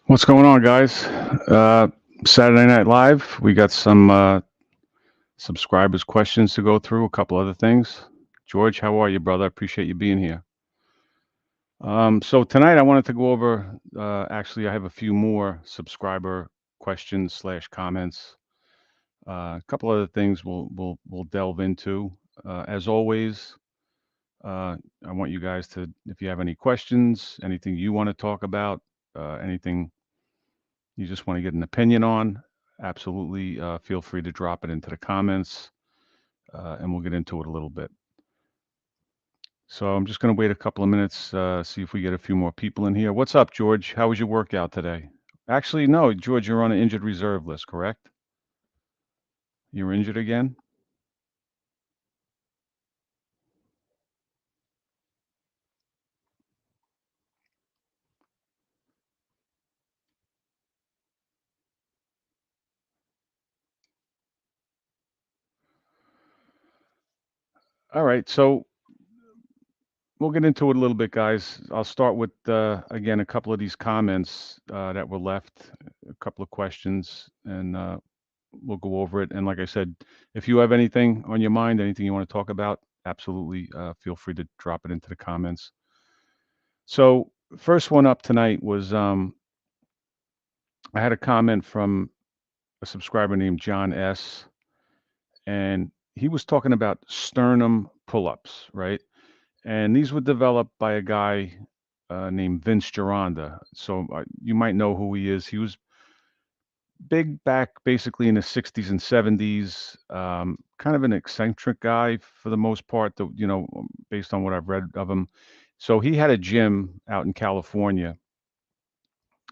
What's going on, guys? Saturday Night Live. We got some subscribers' questions to go through, a couple other things. George, how are you, brother? I appreciate you being here. So tonight I wanted to go over, actually, I have a few more subscriber questions slash comments. A couple other things we'll delve into. As always, I want you guys to, if you have any questions, anything you want to talk about, anything you just want to get an opinion on, absolutely feel free to drop it into the comments, and we'll get into it a little bit. So I'm just going to wait a couple of minutes, see if we get a few more people in here. What's up, George? How was your workout today? Actually, no, George, you're on an injured reserve list, correct? You're injured again? All right, so we'll get into it a little bit, guys. I'll start with, again, a couple of these comments that were left, a couple of questions, and we'll go over it. And like I said, if you have anything on your mind, anything you want to talk about, absolutely feel free to drop it into the comments. So, first one up tonight was I had a comment from a subscriber named John S. And he was talking about sternum pull ups, right? And these were developed by a guy named Vince Gironda. So, you might know who he is. He was big back basically in the 60s and 70s, kind of an eccentric guy for the most part, based on what I've read of him. So he had a gym out in California,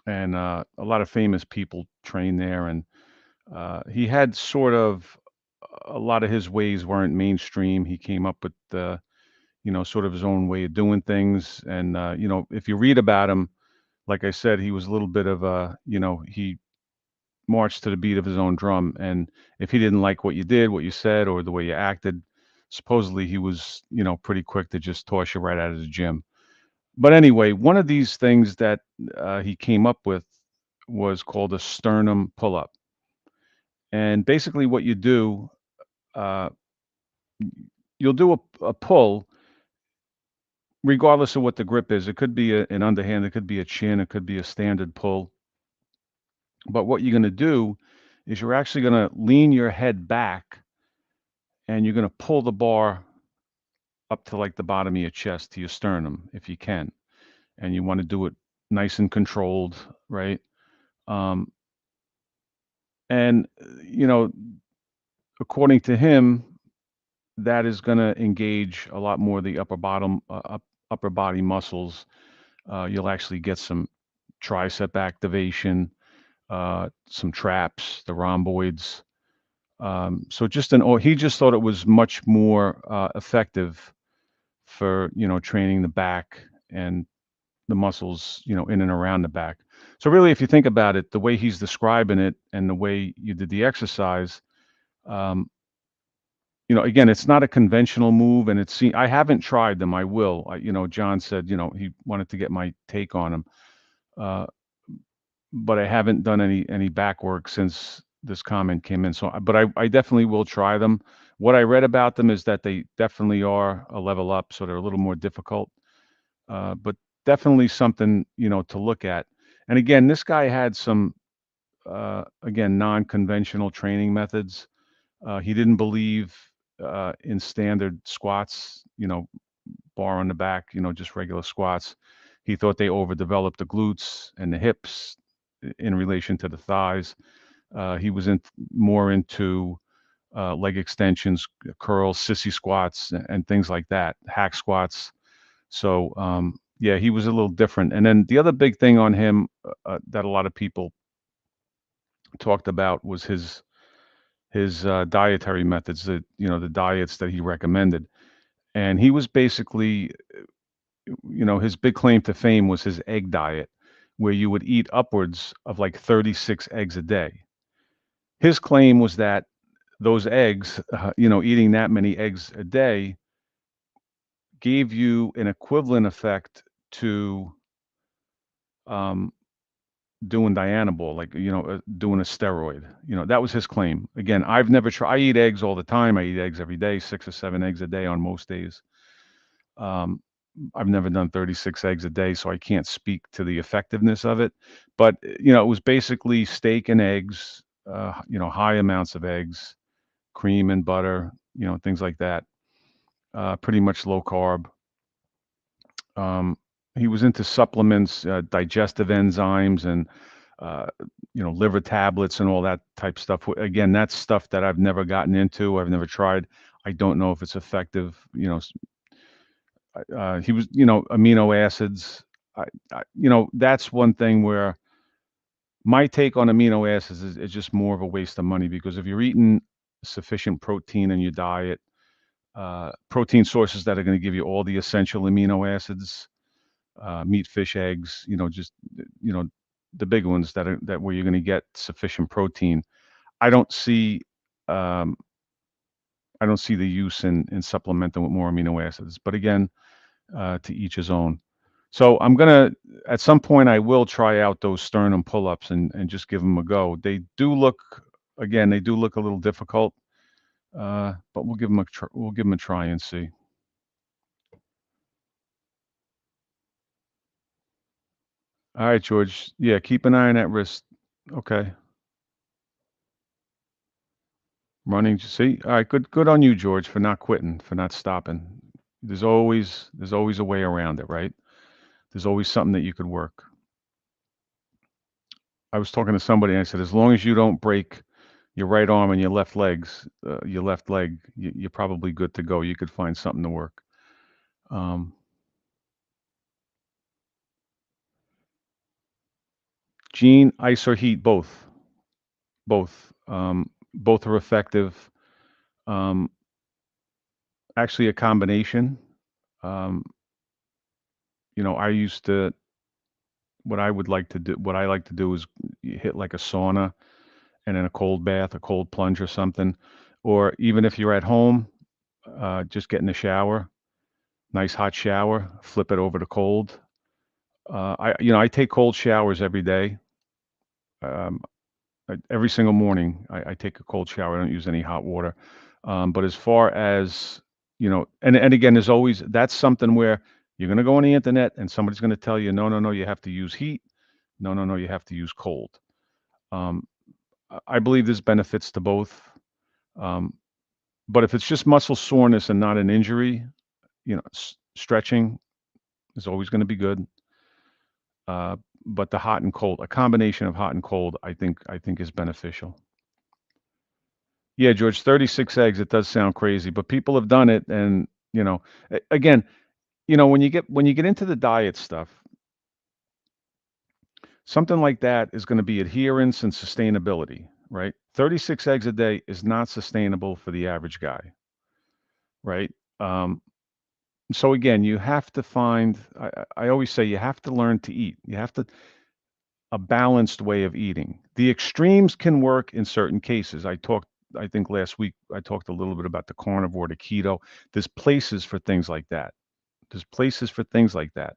and a lot of famous people train there. And he had sort of a lot of his ways weren't mainstream. He came up with, sort of his own way of doing things. And, if you read about him, like I said, he was a little bit of he marched to the beat of his own drum. And if he didn't like what you did, what you said, or the way you acted, supposedly he was, pretty quick to just toss you right out of the gym. But anyway, one of these things that he came up with was called a sternum pull up. And basically, what you do, uh, you'll do a pull regardless of what the grip is. It could be an underhand, it could be a chin, it could be a standard pull. But what you're going to do is you're actually going to lean your head back, and you're going to pull the bar up to like the bottom of your chest to your sternum if you can. And you want to do it nice and controlled, right? Um, and, according to him, that is going to engage a lot more of the upper body muscles. You'll actually get some tricep activation, some traps, the rhomboids. So he just thought it was much more effective for training the back and the muscles in and around the back. So really, if you think about it, the way he's describing it and the way you did the exercise, um, again, it's not a conventional move, and I haven't tried them. I will. John said he wanted to get my take on them, uh, but I haven't done any back work since this comment came in. So, but I definitely will try them. What I read about them is that they definitely are a level up, so they're a little more difficult, but definitely something to look at. And again, this guy had some again non-conventional training methods. He didn't believe in standard squats, bar on the back, just regular squats. He thought they overdeveloped the glutes and the hips in relation to the thighs. He was more into leg extensions, curls, sissy squats, and things like that, hack squats. So yeah, he was a little different. And then the other big thing on him that a lot of people talked about was his dietary methods, the diets that he recommended. And he was basically, his big claim to fame was his egg diet, where you would eat upwards of like 36 eggs a day. His claim was that those eggs, eating that many eggs a day gave you an equivalent effect to um, doing Dianabol, like, doing a steroid. That was his claim. Again, I've never tried. I eat eggs all the time. I eat eggs every day, 6 or 7 eggs a day on most days. Um, I've never done 36 eggs a day, so I can't speak to the effectiveness of it. But it was basically steak and eggs, high amounts of eggs, cream and butter, things like that. Pretty much low carb. Um, he was into supplements, digestive enzymes, and uh, liver tablets and all that type stuff. Again, that's stuff that I've never gotten into. I've never tried. I don't know if it's effective. He was, amino acids. That's one thing where my take on amino acids is just more of a waste of money, because if you're eating sufficient protein in your diet, protein sources that are going to give you all the essential amino acids, meat, fish, eggs, just you know the big ones that where you're going to get sufficient protein. I don't see um, I don't see the use in supplementing with more amino acids. But again, to each his own. So I'm gonna at some point I will try out those sternum pull-ups and just give them a go. They do look a little difficult, but we'll give them a try and see. All right, George. Yeah, keep an eye on that wrist. Okay. Running, see? All right, good on you, George, for not quitting, for not stopping. There's always a way around it, right? There's always something that you could work. I was talking to somebody and I said, as long as you don't break your right arm and your left leg, you're probably good to go. You could find something to work. Um, Gene, ice or heat, both, both are effective. Um, Actually, a combination. Um, I used to what I like to do is hit like a sauna and then a cold bath, a cold plunge or something. Or even if you're at home, just get in the shower, nice hot shower, flip it over to cold. I take cold showers every day. Um, every single morning, I take a cold shower. I don't use any hot water. But as far as and again, there's always that's something where you're going to go on the internet and somebody's going to tell you, no, no, no, you have to use heat. No, no, no, you have to use cold. Um, I believe there's benefits to both. Um, but if it's just muscle soreness and not an injury, stretching is always going to be good. Uh, but the hot and cold, a combination of hot and cold, I think is beneficial. Yeah, George, 36 eggs, it does sound crazy, but people have done it. And, again, when you get into the diet stuff, something like that is going to be adherence and sustainability, right? 36 eggs a day is not sustainable for the average guy, right? Um, so again, you have to find, I always say you have to learn to eat. You have to a balanced way of eating. The extremes can work in certain cases. I think last week I talked a little bit about the carnivore, the keto. There's places for things like that. There's places for things like that,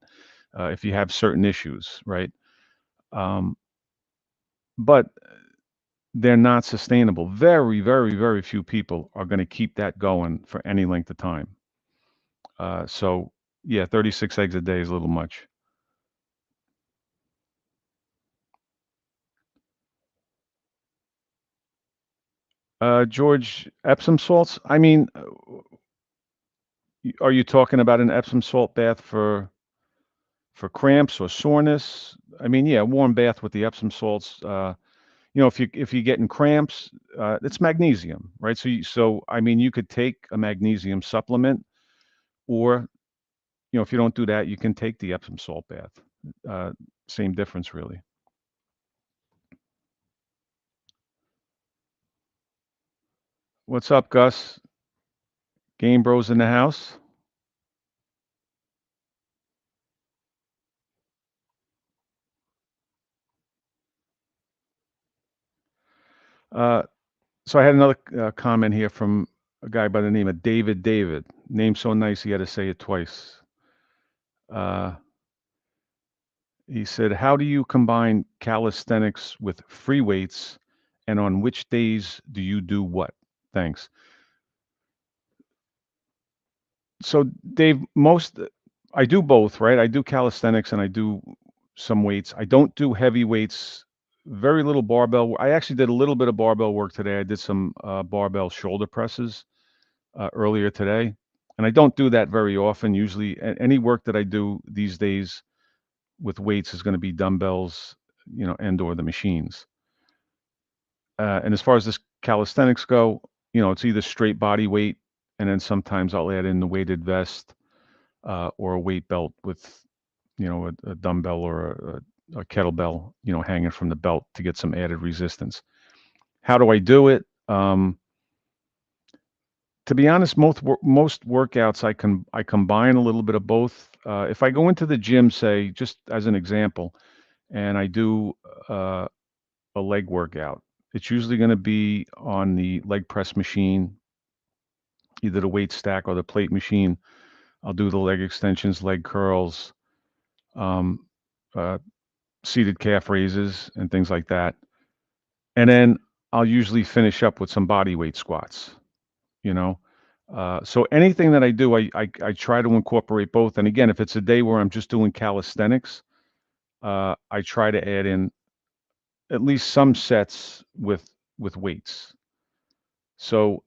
if you have certain issues, right? Um, but they're not sustainable. Very, very, very few people are going to keep that going for any length of time. So yeah, 36 eggs a day is a little much. George, Epsom salts. I mean, are you talking about an Epsom salt bath for cramps or soreness? I mean, yeah, warm bath with the Epsom salts. If you're getting cramps, it's magnesium, right? So I mean, you could take a magnesium supplement, or if you don't do that, you can take the Epsom salt bath. Uh, Same difference, really. What's up, Gus? Game Bros in the house. Uh, so I had another comment here from a guy by the name of David. David, name so nice he had to say it twice. Uh, He said, "How do you combine calisthenics with free weights, and on which days do you do what? Thanks." So, Dave, I do both, right? I do calisthenics and I do some weights. I don't do heavy weights, very little barbell. I actually did a little bit of barbell work today. I did some barbell shoulder presses earlier today, and I don't do that very often. Usually, any work that I do these days with weights is going to be dumbbells, and/or the machines. And as far as this calisthenics go, it's either straight body weight, and then sometimes I'll add in the weighted vest or a weight belt with, a dumbbell or a kettlebell, hanging from the belt to get some added resistance. How do I do it? To be honest, most workouts I combine a little bit of both. If I go into the gym, say just as an example, and I do a leg workout, it's usually going to be on the leg press machine, either the weight stack or the plate machine. I'll do the leg extensions, leg curls, um, uh, seated calf raises, and things like that. And then I'll usually finish up with some body weight squats. You know, so anything that I do, I try to incorporate both. And again, if it's a day where I'm just doing calisthenics, I try to add in at least some sets with weights. So,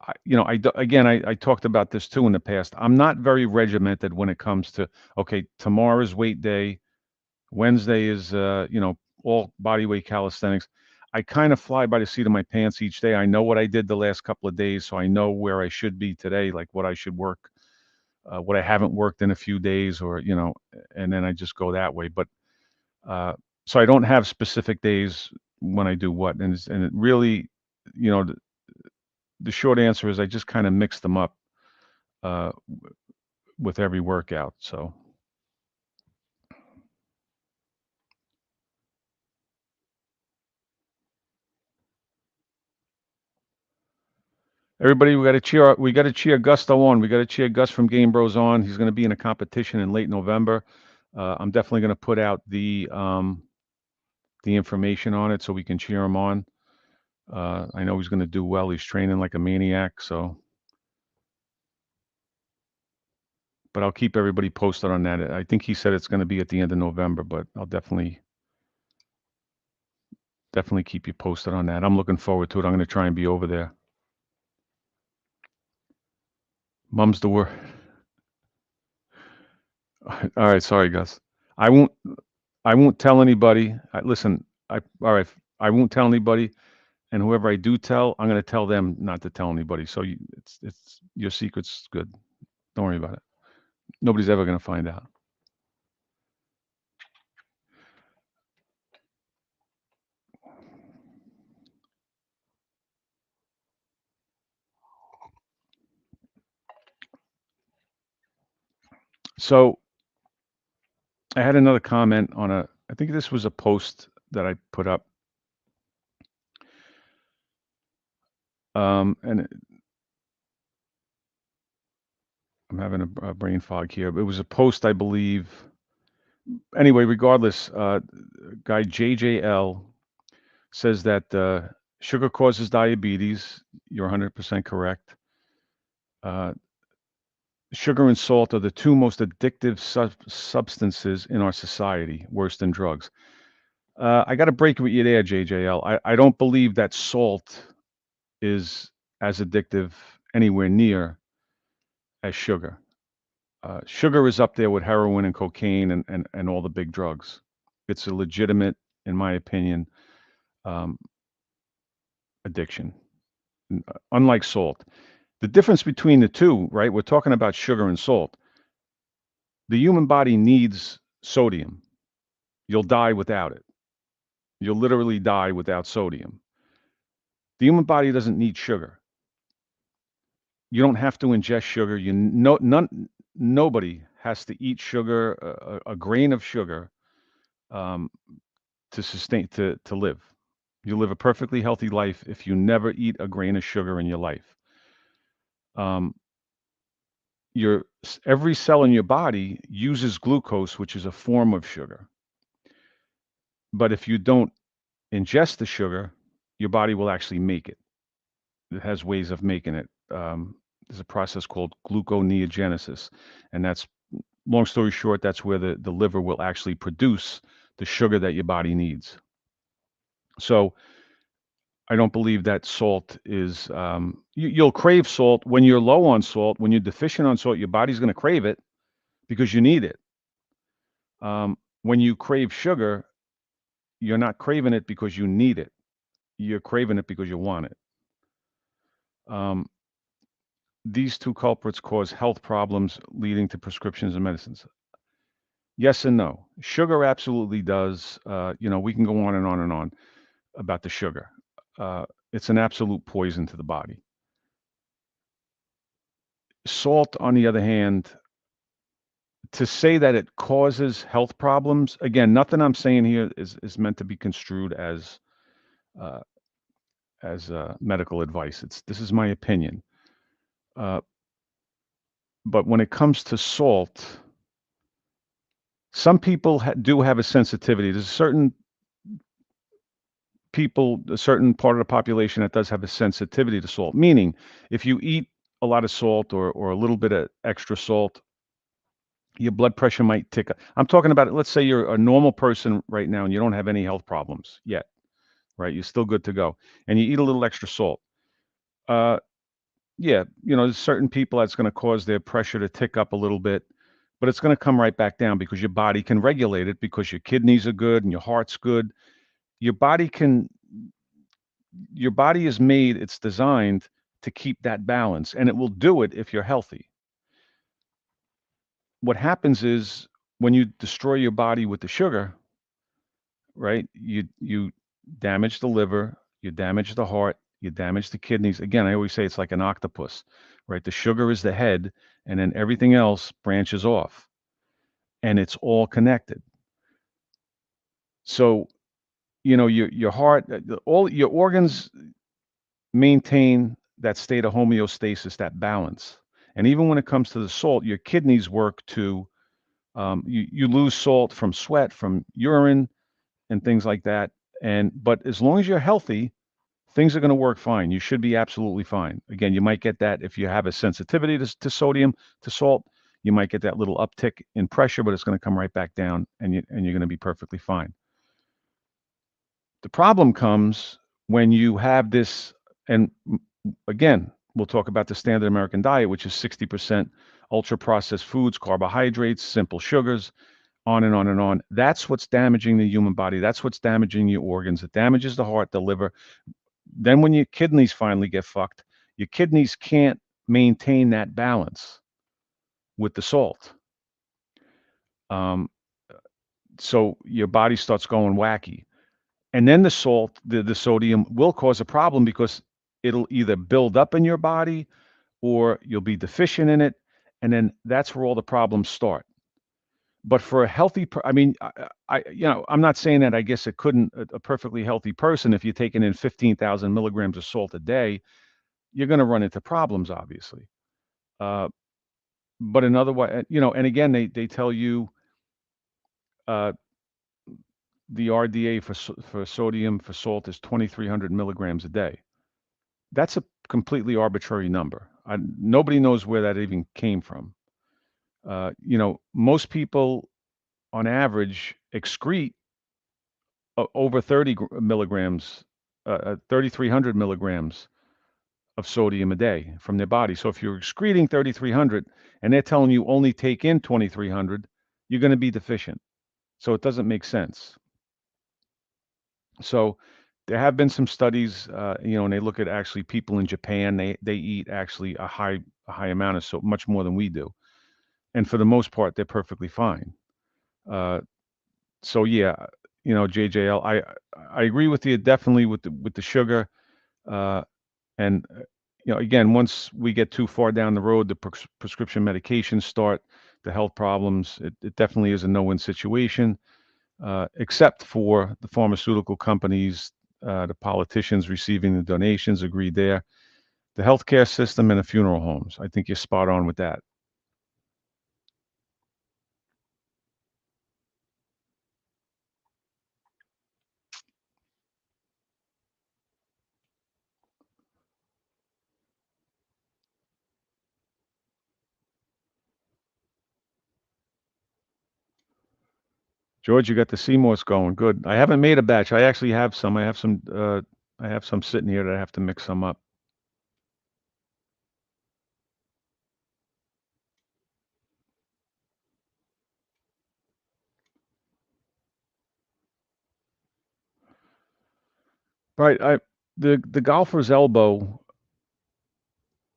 again, I talked about this too in the past. I'm not very regimented when it comes to, okay, tomorrow's weight day, Wednesday is, all body weight calisthenics. I kind of fly by the seat of my pants each day. I know what I did the last couple of days, so I know where I should be today, like what I should work, what I haven't worked in a few days, or, and then I just go that way. But uh, so I don't have specific days when I do what, and it really, you know, the short answer is I just kind of mix them up uh, with every workout. So everybody, we got to cheer Gusto on. We got to cheer Gus from Game Bros on. He's going to be in a competition in late November. I'm definitely going to put out the information on it so we can cheer him on. I know he's going to do well. He's training like a maniac. So, but I'll keep everybody posted on that. I think he said it's going to be at the end of November, but I'll definitely keep you posted on that. I'm looking forward to it. I'm going to try and be over there. Mum's the word. All right, sorry, Gus. I won't. I won't tell anybody. Listen. All right. I won't tell anybody, and whoever I do tell, I'm going to tell them not to tell anybody. So it's your secret's good. Don't worry about it. Nobody's ever going to find out. So I had another comment on I think this was a post that I put up. And I'm having a brain fog here. It was a post, I believe. Anyway, regardless, guy JJL says that sugar causes diabetes. You're 100% correct. Uh, Sugar and salt are the two most addictive substances in our society, worse than drugs. I got to break with you there, JJL. I don't believe that salt is as addictive anywhere near as sugar. Sugar is up there with heroin and cocaine and all the big drugs. It's a legitimate, in my opinion, um, addiction, unlike salt. The difference between the two, right? We're talking about sugar and salt. The human body needs sodium. You'll die without it. You'll literally die without sodium. The human body doesn't need sugar. You don't have to ingest sugar. Nobody has to eat sugar, a grain of sugar, um, to sustain to live. You live a perfectly healthy life if you never eat a grain of sugar in your life. Um, every cell in your body uses glucose, which is a form of sugar. But if you don't ingest the sugar, your body will actually make it. It has ways of making it. There's a process called gluconeogenesis, and that's, long story short, that's where the liver will actually produce the sugar that your body needs. So I don't believe that salt is, you'll crave salt when you're low on salt. When you're deficient on salt, your body's going to crave it because you need it. When you crave sugar, you're not craving it because you need it. You're craving it because you want it. Um, these two culprits cause health problems leading to prescriptions and medicines. Yes and no. Sugar absolutely does. We can go on and on and on about the sugar. Uh, it's an absolute poison to the body. Salt, on the other hand, to say that it causes health problems, again, nothing I'm saying here is meant to be construed uh, as medical advice. This is my opinion. Uh, but when it comes to salt, some people do have a sensitivity. There's certain people, a certain part of the population that does have a sensitivity to salt. Meaning, if you eat a lot of salt or a little bit of extra salt, your blood pressure might tick up. I'm talking about, let's say you're a normal person right now and you don't have any health problems yet, right? You're still good to go, and you eat a little extra salt. Uh, yeah, there's certain people that's going to cause their pressure to tick up a little bit, but it's going to come right back down because your body can regulate it because your kidneys are good and your heart's good. Your body can, your body is made, it's designed to keep that balance, and it will do it if you're healthy. What happens is when you destroy your body with the sugar, right? You damage the liver, you damage the heart, you damage the kidneys. Again, I always say it's like an octopus, right? The sugar is the head, and then everything else branches off, and it's all connected. So, your heart, all your organs maintain that state of homeostasis, that balance. And even when it comes to the salt, your kidneys work to, you lose salt from sweat, from urine, and things like that. But as long as you're healthy, things are going to work fine. You should be absolutely fine. Again, you might get that if you have a sensitivity to sodium, to salt. You might get that little uptick in pressure, but it's going to come right back down, and you're going to be perfectly fine. The problem comes when you have this, and again, we'll talk about the standard American diet, which is 60% ultra processed foods, carbohydrates, simple sugars, on and on and on. That's what's damaging the human body. That's what's damaging your organs. It damages the heart, the liver. Then when your kidneys finally get fucked, your kidneys can't maintain that balance with the salt. Um, so your body starts going wacky. And then the salt, the sodium will cause a problem because it'll either build up in your body or you'll be deficient in it. And then that's where all the problems start. But for a healthy, I mean, I'm not saying that I guess it couldn't, a perfectly healthy person, if you're taking in 15,000 milligrams of salt a day, you're going to run into problems, obviously. Uh, but another way, and again, they tell you uh, the RDA for sodium, for salt, is 2,300 milligrams a day. That's a completely arbitrary number. Nobody knows where that even came from. Most people on average excrete over 30 milligrams, 3,300 milligrams of sodium a day from their body. So if you're excreting 3,300 and they're telling you only take in 2,300, you're going to be deficient. So it doesn't make sense. So there have been some studies, and they look at actually people in Japan. They eat actually a high amount of salt, much more than we do, and for the most part, they're perfectly fine. Uh, so yeah, JJL, I agree with you definitely with the sugar, uh, and again, once we get too far down the road, the prescription medications start, the health problems. It definitely is a no-win situation, except for the pharmaceutical companies, the politicians receiving the donations. Agreed there. The healthcare system and the funeral homes. I think you're spot on with that. George, you got the sea moss going. Good. I haven't made a batch. I actually have some. I have some sitting here that I have to mix some up. Right. The golfer's elbow.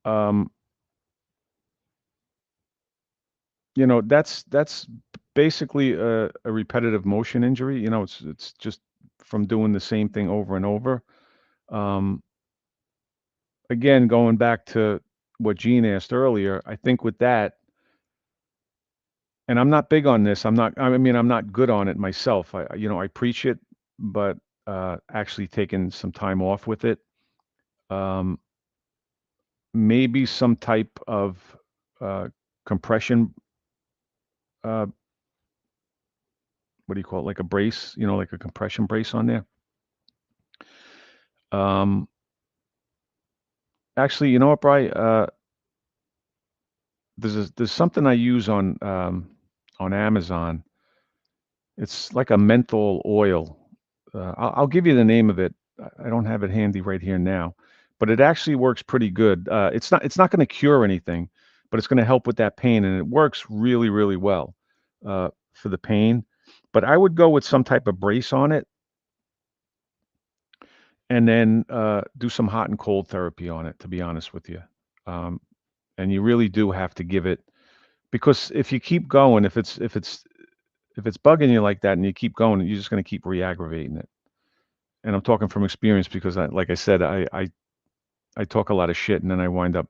Um, that's basically a repetitive motion injury. It's just from doing the same thing over and over. Um, again, going back to what Gene asked earlier, I think with that, and I'm not big on this. I mean, I'm not good on it myself. I preach it, but actually taking some time off with it. Um, maybe some type of uh, compression. Uh, what do you call it? Like a brace, like a compression brace on there. Um, actually, you know what, Bry? There's something I use on Amazon. It's like a menthol oil. I'll give you the name of it. I don't have it handy right here now, but it actually works pretty good. It's not going to cure anything, but it's going to help with that pain, and it works really, really well for the pain. But I would go with some type of brace on it, and then do some hot and cold therapy on it. To be honest with you, um, and you really do have to give it, because if you keep going, if it's bugging you like that, and you keep going, you're just going to keep re-aggravating it. And I'm talking from experience because, like I said, I talk a lot of shit, and then I wind up,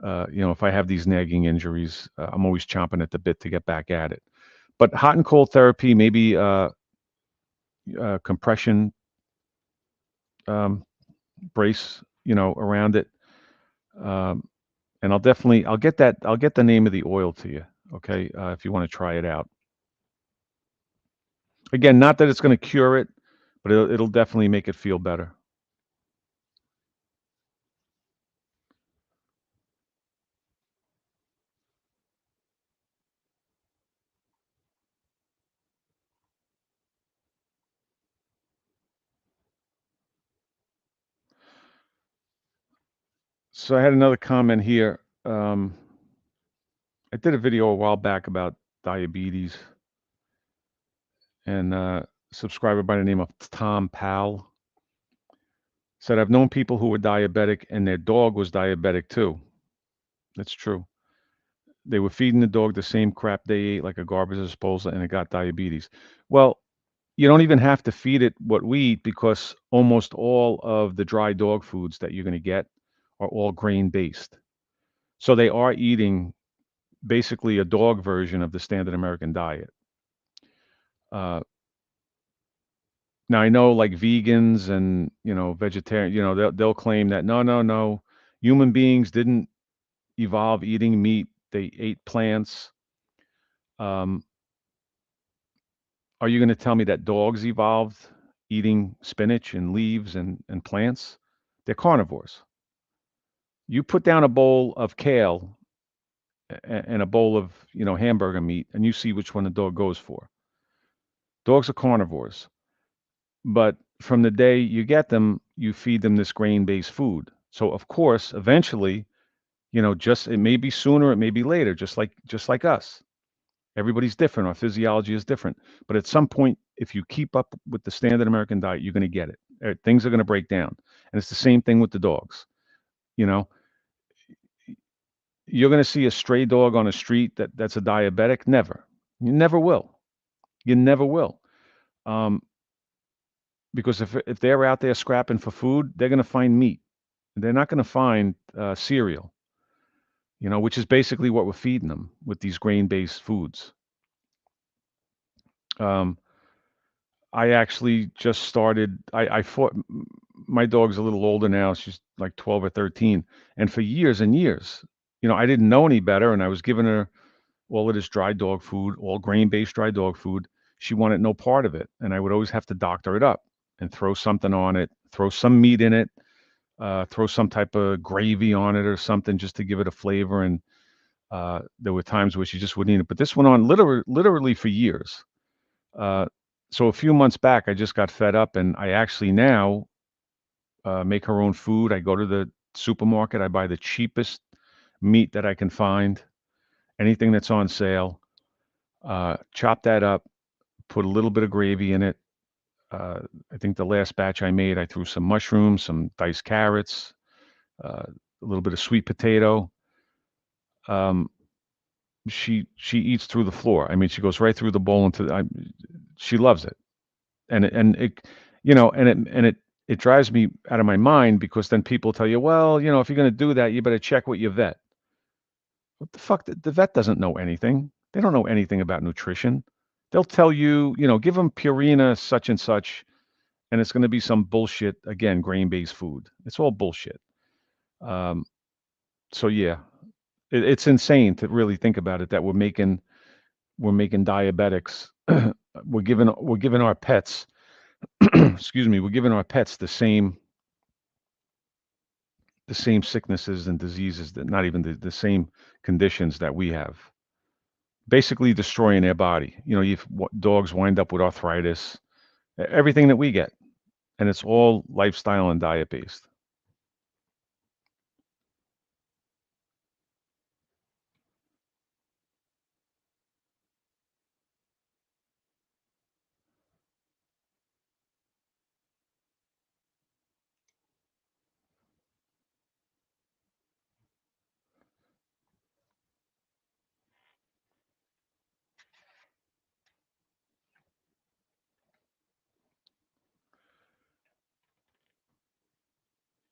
if I have these nagging injuries, I'm always chomping at the bit to get back at it. But hot and cold therapy, maybe compression um, brace, around it, um, and I'll get the name of the oil to you, okay, if you want to try it out. Again, not that it's going to cure it, but it'll definitely make it feel better. So I had another comment here. I did a video a while back about diabetes, and subscriber by the name of Tom Powell said, I've known people who were diabetic and their dog was diabetic too. That's true. They were feeding the dog the same crap they ate, like a garbage disposal, and it got diabetes. Well, you don't even have to feed it what we eat, because almost all of the dry dog foods that you're going to get are all grain based. So they are eating basically a dog version of the standard American diet. Uh, Now I know, like, vegans and vegetarian, they'll claim that no, no, no, human beings didn't evolve eating meat; they ate plants. Um, are you going to tell me that dogs evolved eating spinach and leaves and plants? They're carnivores. You put down a bowl of kale and a bowl of hamburger meat, and you see which one the dog goes for. Dogs are carnivores. But from the day you get them, you feed them this grain-based food. So of course, eventually, just it may be sooner, it may be later, just like us. Everybody's different. Our physiology is different. But at some point, if you keep up with the standard American diet, you're going to get it. Things are going to break down. And it's the same thing with the dogs. You know, you're going to see a stray dog on a street that's a diabetic. Never. You never will. You never will. Um, because if they're out there scrapping for food, they're going to find meat. They're not going to find cereal, which is basically what we're feeding them with these grain-based foods. Um, I actually just started. I fought. My dog's a little older now. She's like 12 or 13, and for years and years, I didn't know any better, and I was giving her all of this dry dog food, all grain-based dry dog food. She wanted no part of it, and I would always have to doctor it up and throw something on it, throw some meat in it, throw some type of gravy on it or something just to give it a flavor. And there were times where she just wouldn't eat it. But this went on literally for years. Uh, so a few months back, I just got fed up, and I actually now make her own food. I go to the supermarket. I buy the cheapest meat that I can find, anything that's on sale. Chop that up, put a little bit of gravy in it. Uh, I think the last batch I made, I threw some mushrooms, some diced carrots, a little bit of sweet potato. Um, she eats through the floor. I mean, she goes right through the bowl into. She loves it, and it, it drives me out of my mind because then people tell you, well, if you're going to do that, you better check with your vet. What the fuck? The vet doesn't know anything. They don't know anything about nutrition. They'll tell you, give them Purina such and such, and it's going to be some bullshit again, grain-based food. It's all bullshit. Um, so yeah, it's insane to really think about it that we're making diabetics. we're giving our pets, excuse me, we're giving our pets the same sicknesses and diseases, that not even the same conditions that we have, basically destroying their body. Dogs wind up with arthritis, everything that we get, and it's all lifestyle and diet based.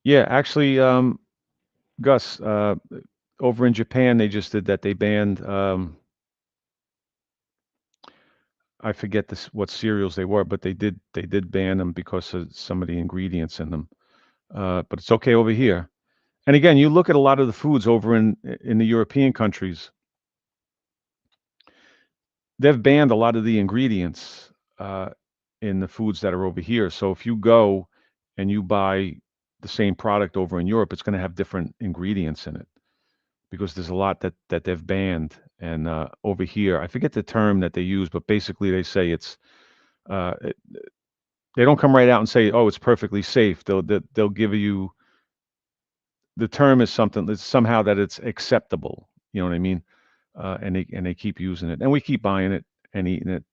Yeah, actually, Gus, over in Japan, they just did that. They banned, I forget what cereals they were, but they did ban them because of some of the ingredients in them. But it's okay over here. And again, you look at a lot of the foods over in the European countries, they've banned a lot of the ingredients in the foods that are over here. So if you go and you buy the same product over in Europe, it's going to have different ingredients in it because there's a lot that they've banned. And over here, I forget the term that they use, but basically they say uh, it, they don't come right out and say, "Oh, it's perfectly safe." They'll give you the term is something that's somehow that it's acceptable. You know what I mean? And they keep using it, and we keep buying it and eating it.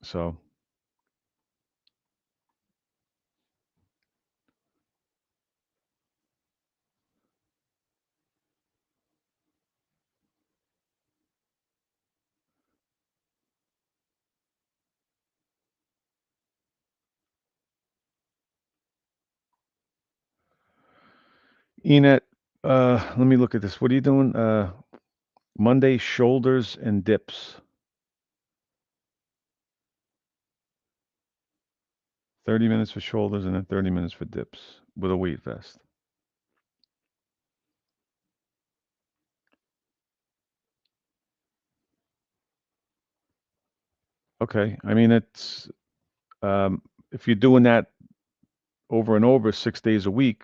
So Enet, let me look at this. What are you doing? Monday shoulders and dips. 30 minutes for shoulders and then 30 minutes for dips with a weight vest. Okay. I mean, um, if you're doing that over and over 6 days a week,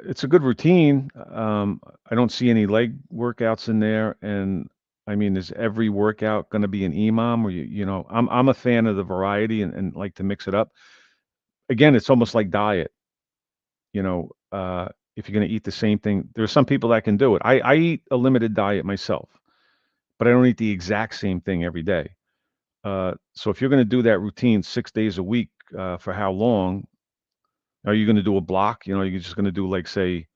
it's a good routine. I don't see any leg workouts in there, and I mean, is every workout going to be an EMOM? Or I'm a fan of the variety and like to mix it up. Again, it's almost like diet. If you're going to eat the same thing, there are some people that can do it. I eat a limited diet myself, but I don't eat the exact same thing every day. So if you're going to do that routine 6 days a week, for how long? Are you going to do a block? You're just going to do like say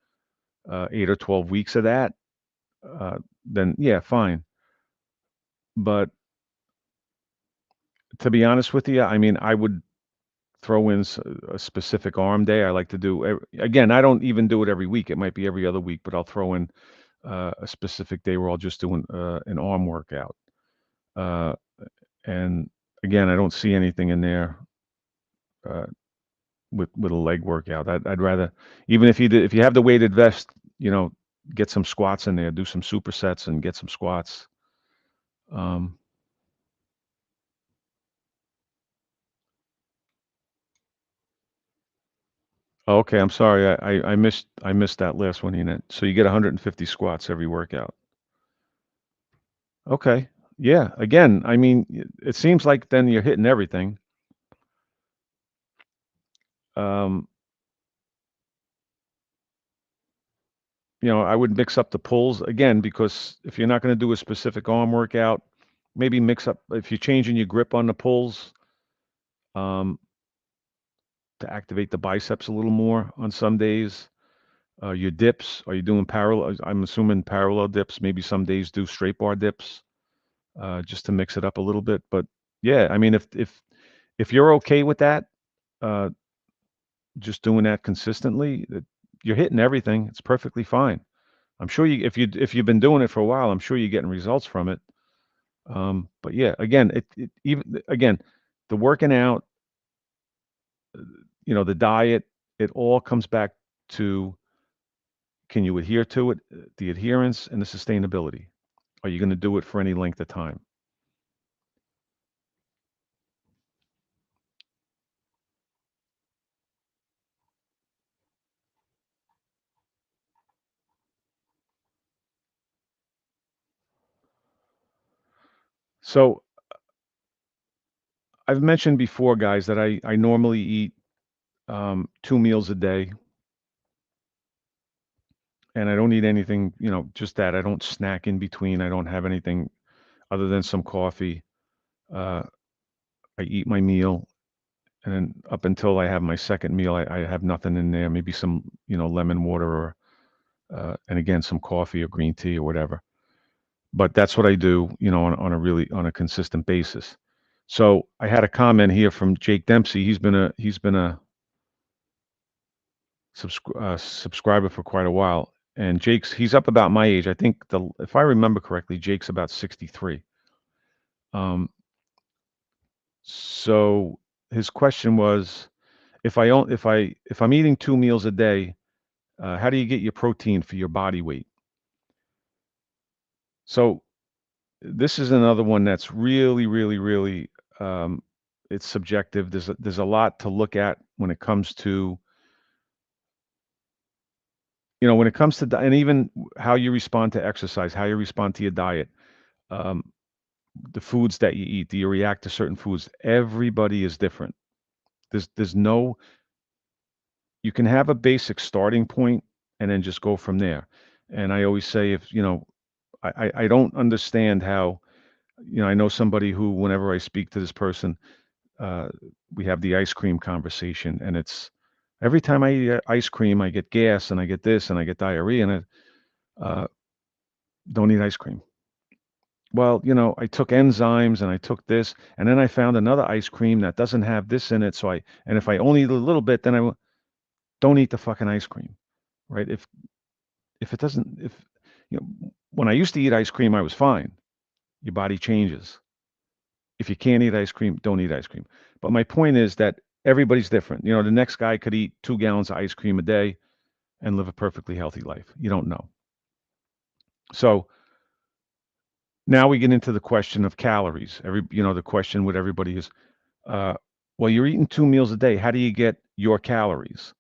8 or 12 weeks of that. Then yeah, fine. But to be honest with you, I mean, I would throw in a specific arm day. I like to do again. I don't even do it every week. It might be every other week, but I'll throw in a specific day where I'll just do an arm workout. Uh, and again, I don't see anything in there uh, with a leg workout. I'd rather, even if you have the weighted vest, get some squats in there, do some supersets, and get some squats. Um, oh, okay, I'm sorry, I missed that last one, Enid. So you get 150 squats every workout. Okay. Yeah. Again, I mean, it seems like then you're hitting everything. Um, I would mix up the pulls again because if you're not going to do a specific arm workout, maybe mix up if you're changing your grip on the pulls um, to activate the biceps a little more on some days. Your dips, are you doing parallel? I'm assuming parallel dips. Maybe some days do straight bar dips just to mix it up a little bit. But yeah, I mean, if you're okay with that, uh, just doing that consistently, you're hitting everything. It's perfectly fine. I'm sure if you've been doing it for a while, I'm sure you're getting results from it. But yeah, again, it even again, the working out, the diet, it all comes back to can you adhere to it, the adherence and the sustainability. Are you going to do it for any length of time? So I've mentioned before, guys, that I normally eat 2 meals a day, and I don't eat anything, just that. I don't snack in between. I don't have anything other than some coffee. Uh, I eat my meal, and then up until I have my second meal, I have nothing in there. Maybe some, lemon water or, and again, some coffee or green tea or whatever. But that's what I do, on a consistent basis. So I had a comment here from Jake Dempsey. He's been a subscriber for quite a while, and he's up about my age. I think if I remember correctly, Jake's about 63. Um, so his question was, if I'm eating 2 meals a day, how do you get your protein for your body weight? So this is another one that's really, really, really it's subjective. There's a lot to look at when it comes to and even how you respond to exercise, how you respond to your diet, um, the foods that you eat. Do you react to certain foods? Everybody is different. There's no You can have a basic starting point and then just go from there. And I always say if I don't understand how I know somebody who whenever I speak to this person uh, we have the ice cream conversation, and it's every time I eat ice cream, I get gas and I get this and I get diarrhea, and I don't eat ice cream. Well, I took enzymes and I took this, and then I found another ice cream that doesn't have this in it. And if I only eat a little bit, then don't eat the fucking ice cream, right? If it doesn't, if when I used to eat ice cream, I was fine. Your body changes. If you can't eat ice cream, don't eat ice cream. But my point is that everybody's different. The next guy could eat 2 gallons of ice cream a day and live a perfectly healthy life. You don't know. So now we get into the question of calories. The question with everybody is, uh, well, you're eating 2 meals a day. How do you get your calories?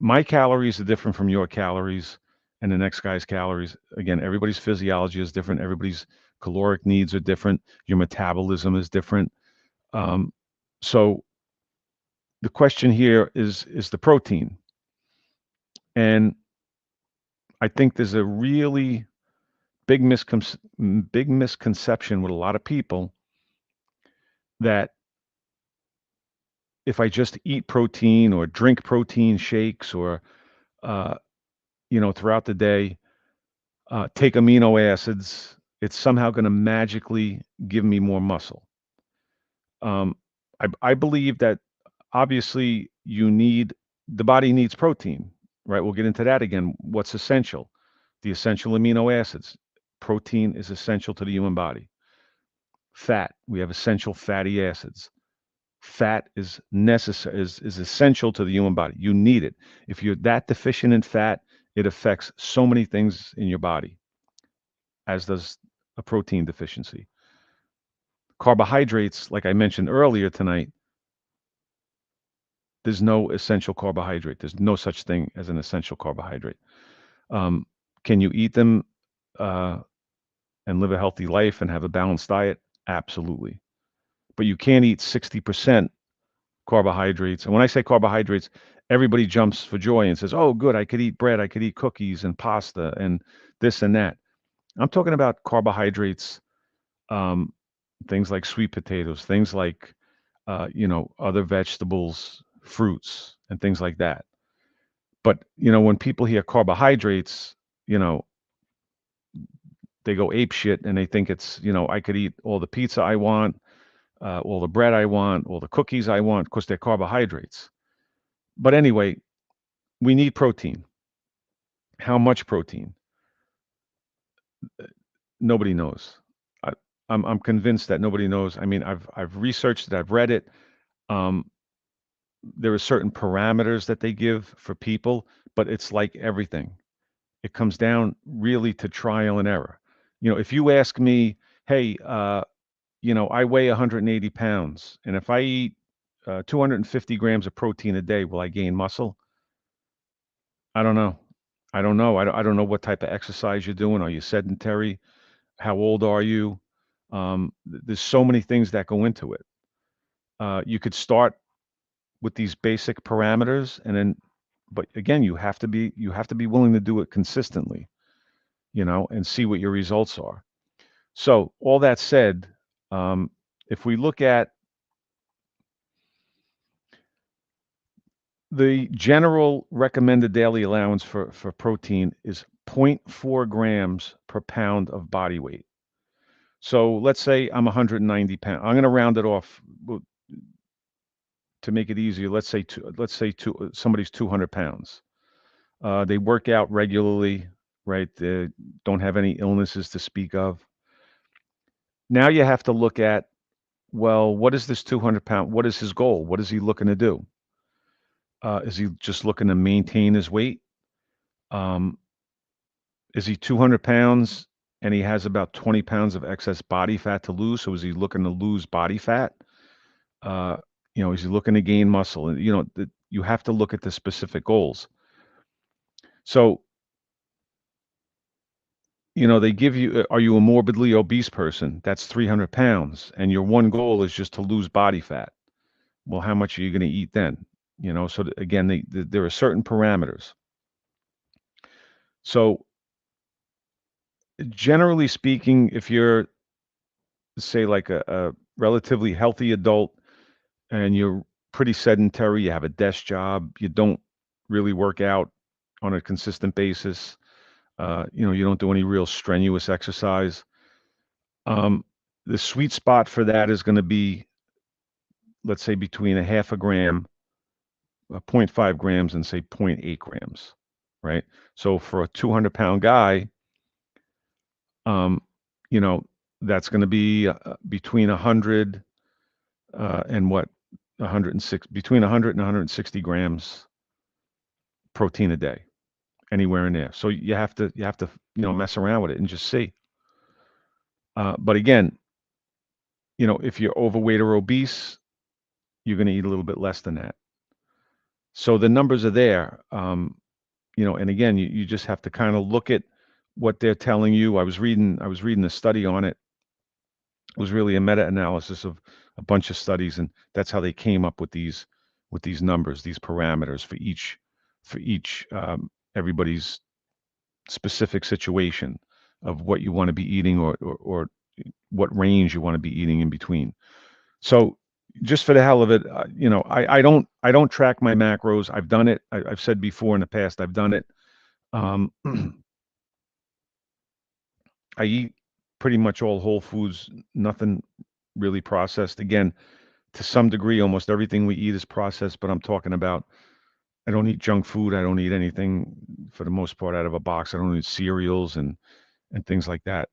My calories are different from your calories and the next guy's calories. Again, everybody's physiology is different. Everybody's caloric needs are different. Your metabolism is different. Um, so the question here is the protein, and I think there's a really big misconception with a lot of people that if I just eat protein or drink protein shakes or uh, throughout the day, take amino acids, it's somehow going to magically give me more muscle. Um, I believe that obviously the body needs protein, right? We'll get into that again. What's essential? The essential amino acids. Protein is essential to the human body. Fat, we have essential fatty acids. Fat is necessary is essential to the human body. You need it. If you're that deficient in fat, it affects so many things in your body, as does a protein deficiency. Carbohydrates, like I mentioned earlier tonight, there's no essential carbohydrate. There's no such thing as an essential carbohydrate. Um, can you eat them? Uh, and live a healthy life and have a balanced diet? Absolutely. But you can't eat 60% carbohydrates. And when I say carbohydrates, everybody jumps for joy and says, "Oh, good, I could eat bread, I could eat cookies and pasta and this and that." I'm talking about carbohydrates, um, things like sweet potatoes, things like other vegetables, fruits, and things like that. But when people hear carbohydrates, you know, they go ape shit and they think it's, I could eat all the pizza I want, all the bread I want, all the cookies I want, because they're carbohydrates. But anyway, we need protein. How much protein? Nobody knows. I, I'm convinced that nobody knows. I mean, I've researched it. I've read it. Um, there are certain parameters that they give for people, but it's like everything. It comes down really to trial and error. If you ask me, hey, I weigh 180 pounds, and if I eat 250 grams of protein a day, will I gain muscle? I don't know. I don't know. I don't know what type of exercise you're doing. Are you sedentary? How old are you? There's so many things that go into it. You could start with these basic parameters, and then, but again, you have to be willing to do it consistently, and see what your results are. So all that said, if we look at the general recommended daily allowance for protein is zero point 0.4 grams per pound of body weight. So let's say I'm 190 pounds. I'm going to round it off to make it easier. Somebody's 200 pounds. They work out regularly, right? They don't have any illnesses to speak of. Now you have to look at, well, what is this 200-pound? What is his goal? What is he looking to do? Is he just looking to maintain his weight? Um, is he 200 pounds and he has about 20 pounds of excess body fat to lose? So is he looking to lose body fat? Uh, is he looking to gain muscle? And you have to look at the specific goals. So they give you, are you a morbidly obese person? That's 300 pounds, and your one goal is just to lose body fat. Well, how much are you going to eat then? So again, there are certain parameters. So generally speaking, if you're, say, like a relatively healthy adult and you're pretty sedentary, you have a desk job, you don't really work out on a consistent basis, you don't do any real strenuous exercise. Um, the sweet spot for that is going to be, let's say, between a half a gram, 0.5 grams, and say 0.8 grams, right? So for a 200-pound guy, um, you know, that's going to be between 100 and what 106 between 100 and 160 grams protein a day, anywhere in there. So you have to mess around with it and just see. But again, if you're overweight or obese, you're going to eat a little bit less than that. So the numbers are there. And again, you just have to kind of look at what they're telling you. I was reading a study on it. It was really a meta-analysis of a bunch of studies, and that's how they came up with these numbers, these parameters for each everybody's specific situation of what you want to be eating, or what range you want to be eating in between. So just for the hell of it, I don't track my macros. I've done it. I've said before in the past, I've done it. Um, I eat pretty much all whole foods, nothing really processed. Again, to some degree, almost everything we eat is processed, but I'm talking about, I don't eat junk food. I don't eat anything for the most part out of a box. I don't eat cereals and things like that.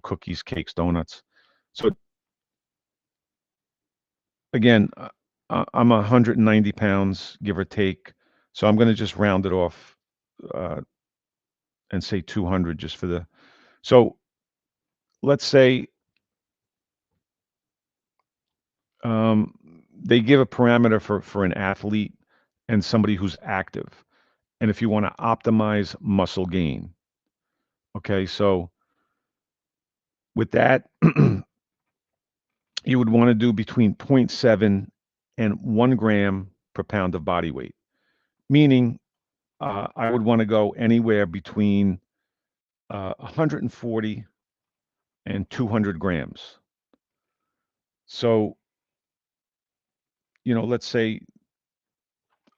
Cookies, cakes, donuts. So again, I'm 190 pounds, give or take. So I'm going to just round it off uh, and say 200 just for the. So let's say um, they give a parameter for an athlete and somebody who's active. And if you want to optimize muscle gain, okay, so With that, you would want to do between zero point 0.7 and 1 gram per pound of body weight, meaning I would want to go anywhere between 140 and 200 grams. So, let's say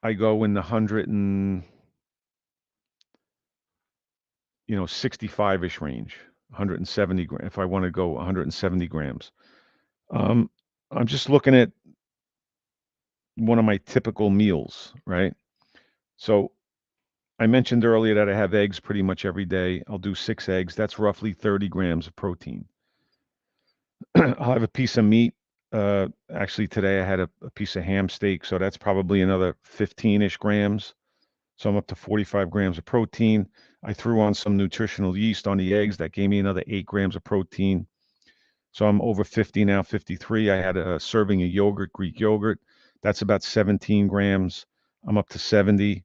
I go in the 65-ish range, 170 grams, if I want to go 170 grams. I'm just looking at one of my typical meals, right? So I mentioned earlier that I have eggs pretty much every day. I'll do 6 eggs. That's roughly 30 grams of protein. I'll have a piece of meat. Actually, today I had a piece of ham steak, so that's probably another 15-ish grams. So I'm up to 45 grams of protein. I threw on some nutritional yeast on the eggs. That gave me another 8 grams of protein. So I'm over 50 now, 53. I had a serving of yogurt, Greek yogurt. That's about 17 grams. I'm up to 70.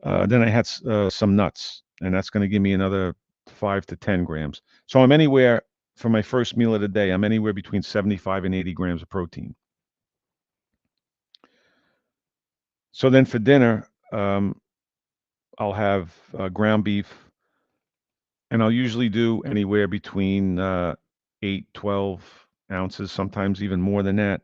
Then I had some nuts, and that's going to give me another 5 to 10 grams. So I'm anywhere, for my first meal of the day, I'm anywhere between 75 and 80 grams of protein. So then for dinner, I'll have ground beef, and I'll usually do anywhere between 8, 12 ounces, sometimes even more than that.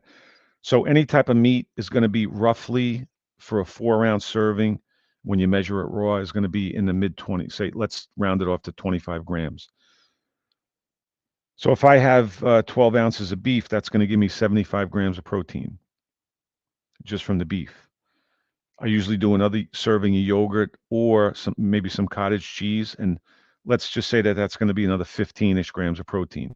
So any type of meat is going to be roughly, for a 4-ounce serving, when you measure it raw, is going to be in the mid 20s. Say, let's round it off to 25 grams. So if I have 12 ounces of beef, that's going to give me 75 grams of protein just from the beef. I usually do another serving of yogurt or maybe some cottage cheese, and let's just say that that's going to be another 15-ish grams of protein.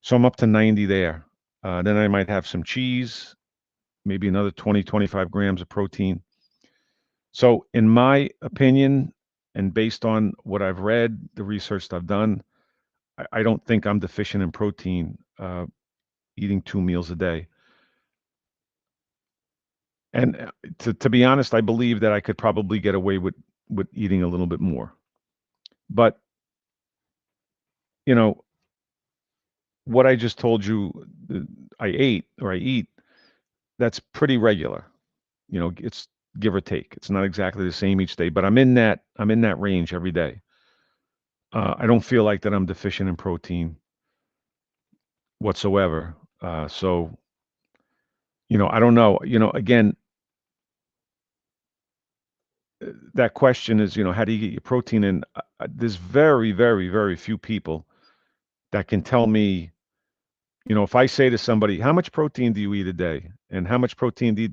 So I'm up to 90 there. Then I might have some cheese, maybe another 20, 25 grams of protein. So in my opinion, and based on what I've read, the research that I've done, I don't think I'm deficient in protein eating 2 meals a day. And to be honest, I believe that I could probably get away with eating a little bit more. But, you know, what I just told you, I ate or I eat, that's pretty regular. It's give or take. It's not exactly the same each day, but I'm in that range every day. I don't feel like that I'm deficient in protein whatsoever. So, I don't know. Again, that question is, how do you get your protein in? There's very, very, very few people that can tell me, if I say to somebody, how much protein do you eat a day? And how much protein do you,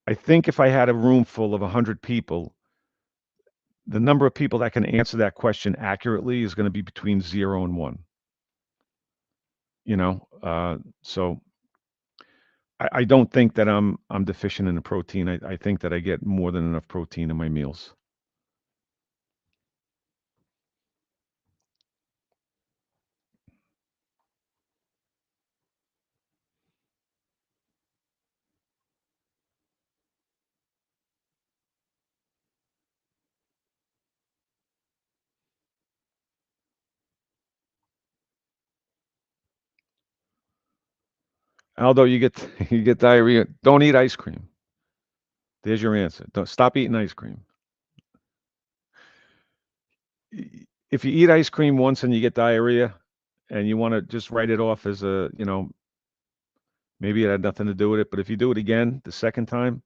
I think if I had a room full of 100 people, the number of people that can answer that question accurately is going to be between 0 and 1. So I don't think that I'm deficient in the protein. I think that I get more than enough protein in my meals. Aldo, you get you get diarrhea. Don't eat ice cream. There's your answer. Don't stop eating ice cream. If you eat ice cream once and you get diarrhea, and you want to just write it off as maybe it had nothing to do with it. But if you do it again the second time,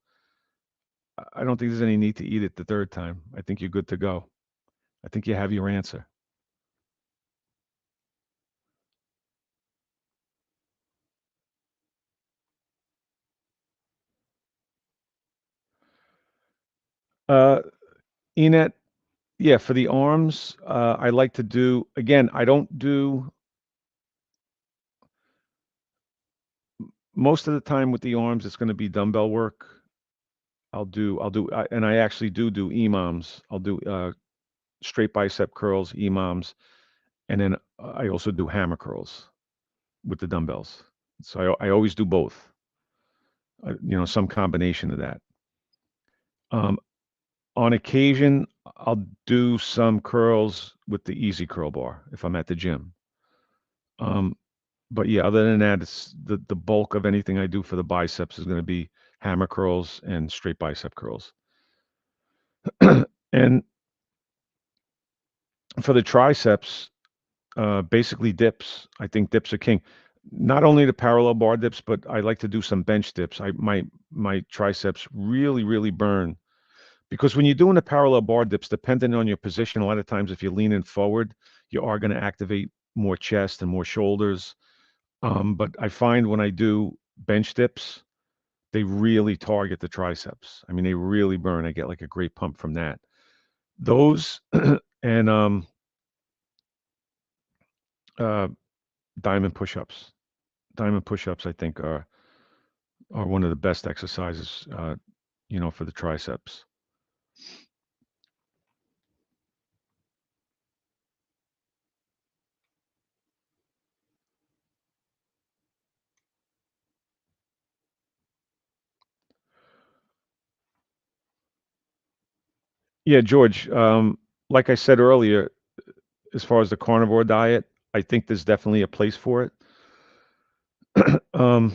I don't think there's any need to eat it the third time. I think you're good to go. I think you have your answer. Uh, Enet, yeah, for the arms, I like to do, again, I don't do, most of the time with the arms, it's going to be dumbbell work. And I actually do EMOMs. I'll do straight bicep curls, EMOMs, and then I also do hammer curls with the dumbbells. So I always do both, some combination of that. Um, on occasion, I'll do some curls with the easy curl bar if I'm at the gym. Um, but yeah, other than that, it's the bulk of anything I do for the biceps is going to be hammer curls and straight bicep curls. And for the triceps, basically dips. I think dips are king. Not only the parallel bar dips, but I like to do some bench dips. My triceps really burn because when you're doing the parallel bar dips, depending on your position, a lot of times if you're leaning forward, you are going to activate more chest and more shoulders. But I find when I do bench dips, they really target the triceps. I mean, they really burn. I get like a great pump from that. Those and uh, diamond push-ups. Diamond push-ups, I think, are one of the best exercises, for the triceps. Yeah, George. Like I said earlier, as far as the carnivore diet, I think there's definitely a place for it. um,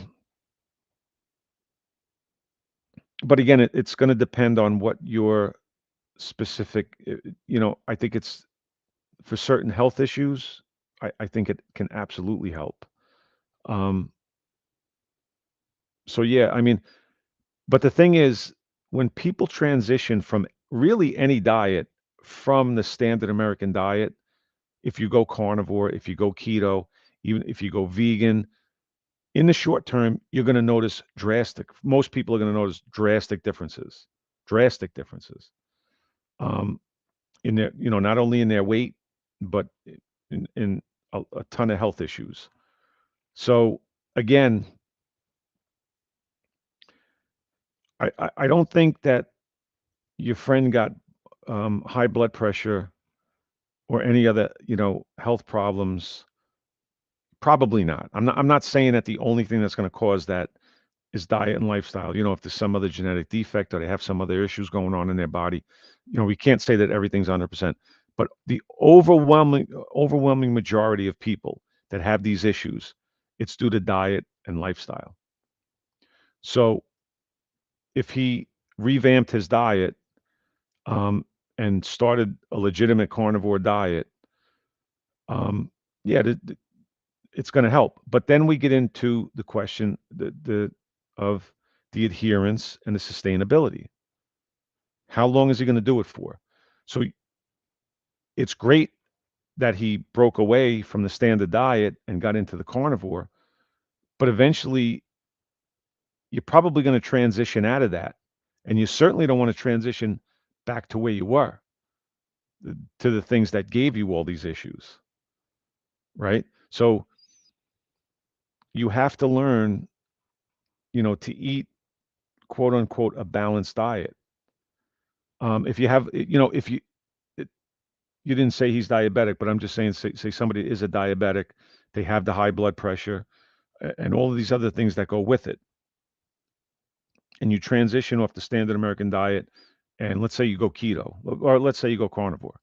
but again, it's going to depend on what your specific. I think it's for certain health issues. I think it can absolutely help. Um, so yeah, I mean, but the thing is, when people transition from really any diet from the standard American diet, if you go carnivore, if you go keto, even if you go vegan, in the short term, you're going to notice most people are going to notice drastic differences, drastic differences um, in their, not only in their weight, but in a ton of health issues. So again, I don't think that your friend got high blood pressure or any other, health problems. Probably not. I'm not saying that the only thing that's going to cause that is diet and lifestyle. If there's some other genetic defect or they have some other issues going on in their body, we can't say that everything's 100%. But the overwhelming majority of people that have these issues, it's due to diet and lifestyle. So if he revamped his diet um, and started a legitimate carnivore diet, um, yeah, it's going to help. But then we get into the question of the adherence and the sustainability. How long is he going to do it for? So it's great that he broke away from the standard diet and got into the carnivore, but eventually you're probably going to transition out of that. And you certainly don't want to transition back to where you were, to the things that gave you all these issues, right? So you have to learn, to eat quote unquote a balanced diet. If you have, if it, you didn't say he's diabetic, but I'm just saying, say somebody is a diabetic, they have the high blood pressure and all of these other things that go with it, and you transition off the standard American diet, and let's say you go keto, or let's say you go carnivore,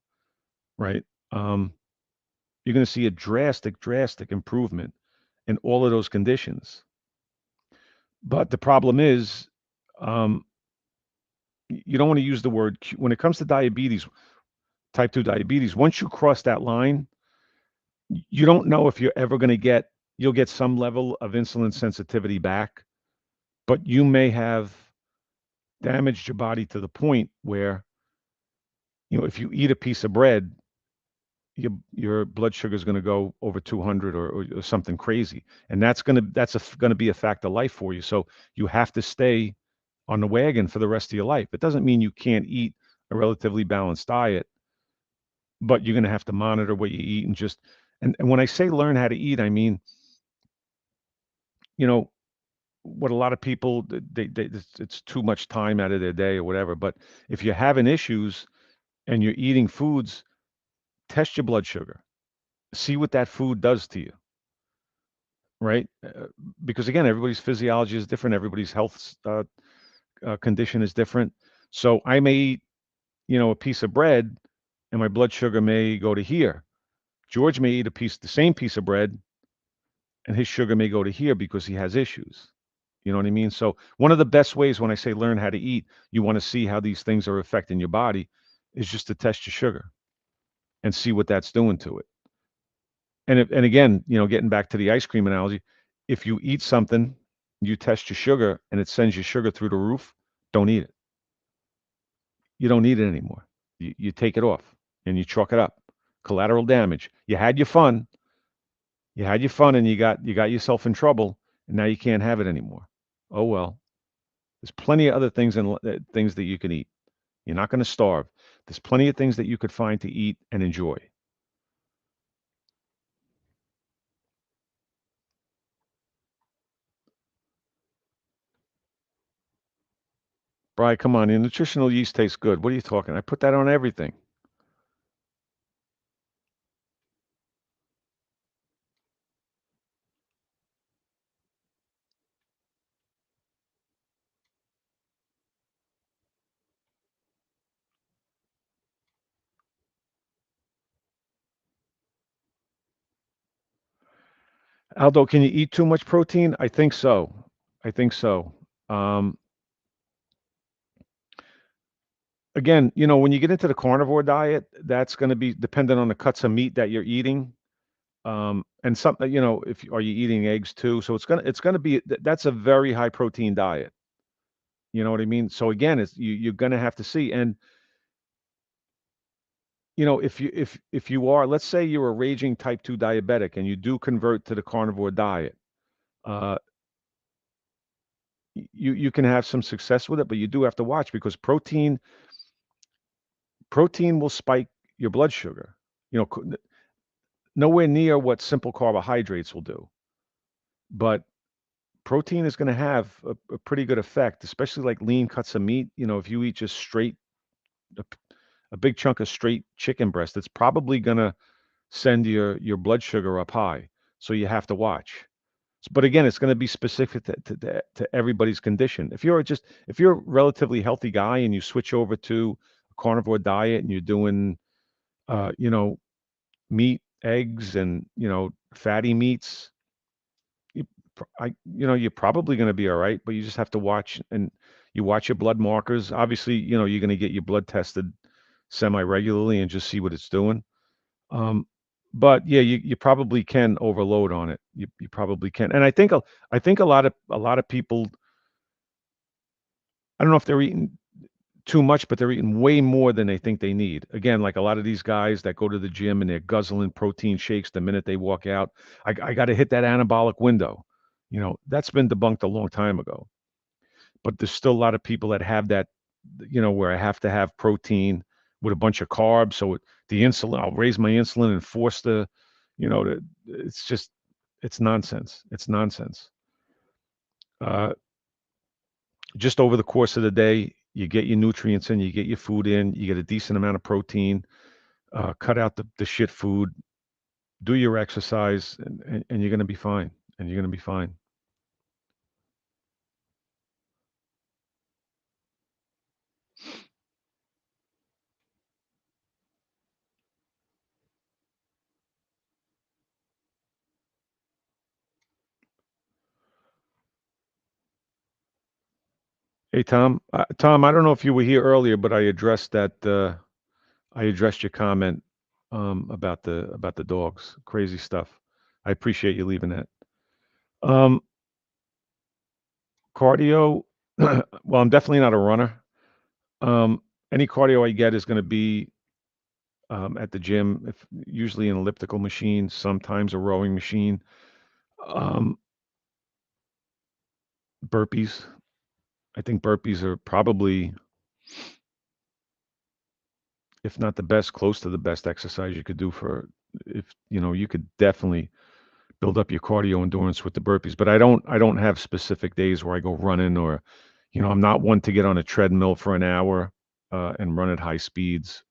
right? Um, you're going to see a drastic improvement in all of those conditions. But the problem is, um, you don't want to use the word when it comes to diabetes, type 2 diabetes. Once you cross that line, you don't know if you're ever going to you'll get some level of insulin sensitivity back, but you may have damaged your body to the point where, if you eat a piece of bread, your blood sugar is going to go over 200 or something crazy, and that's going to be a fact of life for you. So you have to stay on the wagon for the rest of your life. It doesn't mean you can't eat a relatively balanced diet, but you're going to have to monitor what you eat and when I say learn how to eat, I mean, you know, what a lot of people it's too much time out of their day or whatever. But if you're having issues and you're eating foods, test your blood sugar, see what that food does to you, right? Because again, everybody's physiology is different, everybody's health condition is different. So I may eat, a piece of bread, and my blood sugar may go to here. George may eat the same piece of bread, and his sugar may go to here because he has issues. You know what I mean? So one of the best ways when I say learn how to eat, you want to see how these things are affecting your body, is just to test your sugar and see what that's doing to it. And again, getting back to the ice cream analogy, if you eat something, you test your sugar and it sends your sugar through the roof, don't eat it. You don't need it anymore. You take it off and you chalk it up. Collateral damage. You had your fun and you got yourself in trouble, and now you can't have it anymore. Oh well. There's plenty of other things and things that you can eat. You're not going to starve. There's plenty of things that you could find to eat and enjoy. Bri, come on. Your nutritional yeast tastes good. What are you talking? I put that on everything. Aldo, can you eat too much protein? I think so. I think so. Um, Again, when you get into the carnivore diet, that's going to be dependent on the cuts of meat that you're eating. And something, if are you eating eggs too? So it's gonna be that's a very high protein diet. You know what I mean? So again, you're gonna have to see. And if you are, let's say you're a raging type 2 diabetic and you do convert to the carnivore diet, uh, you can have some success with it, but you do have to watch because protein will spike your blood sugar. You know, nowhere near what simple carbohydrates will do, but protein is going to have a pretty good effect, especially like lean cuts of meat. If you eat just straight a, a big chunk of straight chicken breast, it's probably going to send your blood sugar up high. So you have to watch. But again, it's going to be specific to everybody's condition. If you're a relatively healthy guy and you switch over to a carnivore diet and you're doing meat, eggs, and fatty meats, you, you're probably going to be all right. But you just have to watch, and you watch your blood markers. Obviously, you're going to get your blood tested semi regularly and just see what it's doing. Um, but yeah, you probably can overload on it. You probably can. And I think a lot of people, I don't know if they're eating too much, but they're eating way more than they think they need. Again, like a lot of these guys that go to the gym and they're guzzling protein shakes the minute they walk out. I got to hit that anabolic window. That's been debunked a long time ago. But there's still a lot of people that have that, where I have to have protein with a bunch of carbs. So the insulin, I'll raise my insulin and force it's just, it's nonsense. It's nonsense. Uh, just over the course of the day, you get your nutrients in, you get your food in, you get a decent amount of protein, cut out the shit food, do your exercise, and you're going to be fine. And you're going to be fine. Hey, Tom. Tom, I don't know if you were here earlier, but I addressed that. I addressed your comment about the dogs. Crazy stuff. I appreciate you leaving that. Um, Cardio. Well, I'm definitely not a runner. Um, any cardio I get is going to be at the gym, usually an elliptical machine, sometimes a rowing machine. Um, Burpees. I think burpees are probably, if not the best, close to the best exercise you could do for, if you could definitely build up your cardio endurance with the burpees. But I don't have specific days where I go running, or I'm not one to get on a treadmill for an hour and run at high speeds.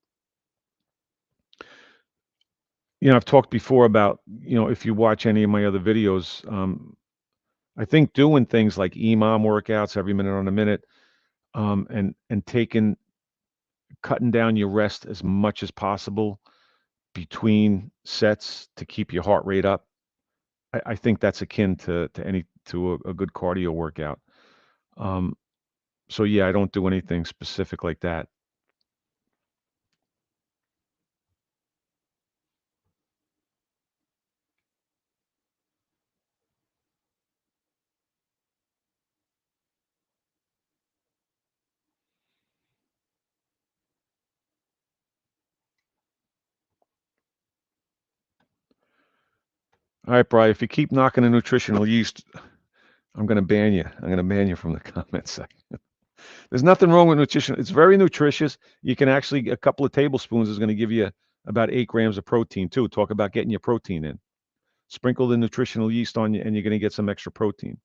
I've talked before about, if you watch any of my other videos, I think doing things like EMOM workouts every minute on a minute, and cutting down your rest as much as possible between sets to keep your heart rate up, I think that's akin to a good cardio workout. Um, so yeah, I don't do anything specific like that. All right, Brian, if you keep knocking the nutritional yeast, I'm going to ban you. I'm going to ban you from the comment section. There's nothing wrong with nutrition. It's very nutritious. You can actually, a couple of tablespoons is going to give you about 8 grams of protein too. Talk about getting your protein in. Sprinkle the nutritional yeast on you, and you're going to get some extra protein.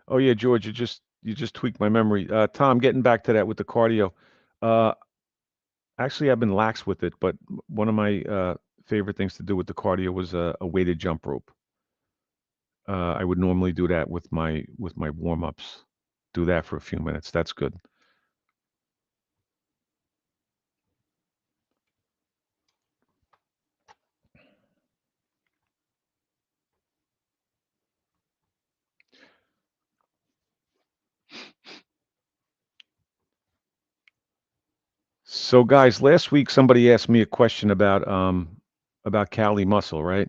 Oh yeah, George, you just tweaked my memory. Tom, getting back to that with the cardio. Uh, Actually, I've been lax with it, but one of my favorite things to do with the cardio was a weighted jump rope. I would normally do that with my warm ups. Do that for a few minutes. That's good. So, guys, last week somebody asked me a question about Cali muscle, right?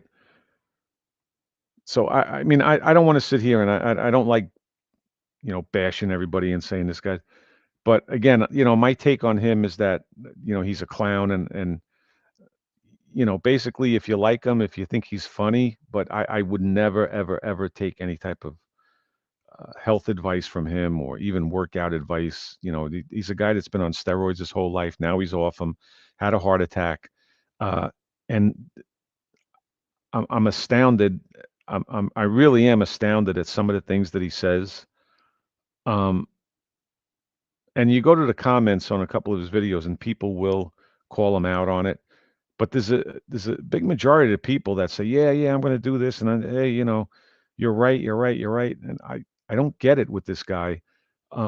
So, I mean, I don't want to sit here and I don't like bashing everybody and saying this guy. But again, my take on him is that he's a clown and basically if you like him, if you think he's funny, but I would never ever ever take any type of health advice from him or even workout advice. He's a guy that's been on steroids his whole life. Now he's off them, had a heart attack, uh, and I'm astounded. I really am astounded at some of the things that he says. Um, and you go to the comments on a couple of his videos, and people will call him out on it. But there's a big majority of people that say, "Yeah, yeah, I'm going to do this," and hey, you're right, you're right, you're right. And I don't get it with this guy.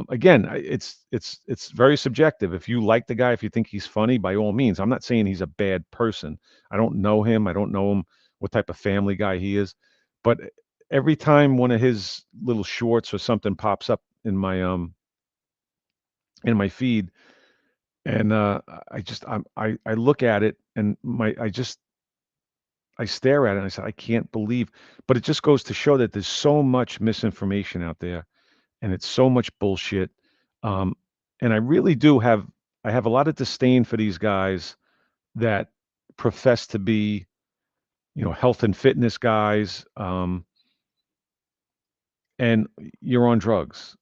Again, it's very subjective. If you like the guy, if you think he's funny, by all means. I'm not saying he's a bad person. I don't know him. I don't know him, what type of family guy he is. But every time one of his little shorts or something pops up in my feed, and I look at it and I stare at it and I say, I can't believe, but it just goes to show that there's so much misinformation out there and it's so much bullshit. Um, and I have a lot of disdain for these guys that profess to be, health and fitness guys. And you're on drugs.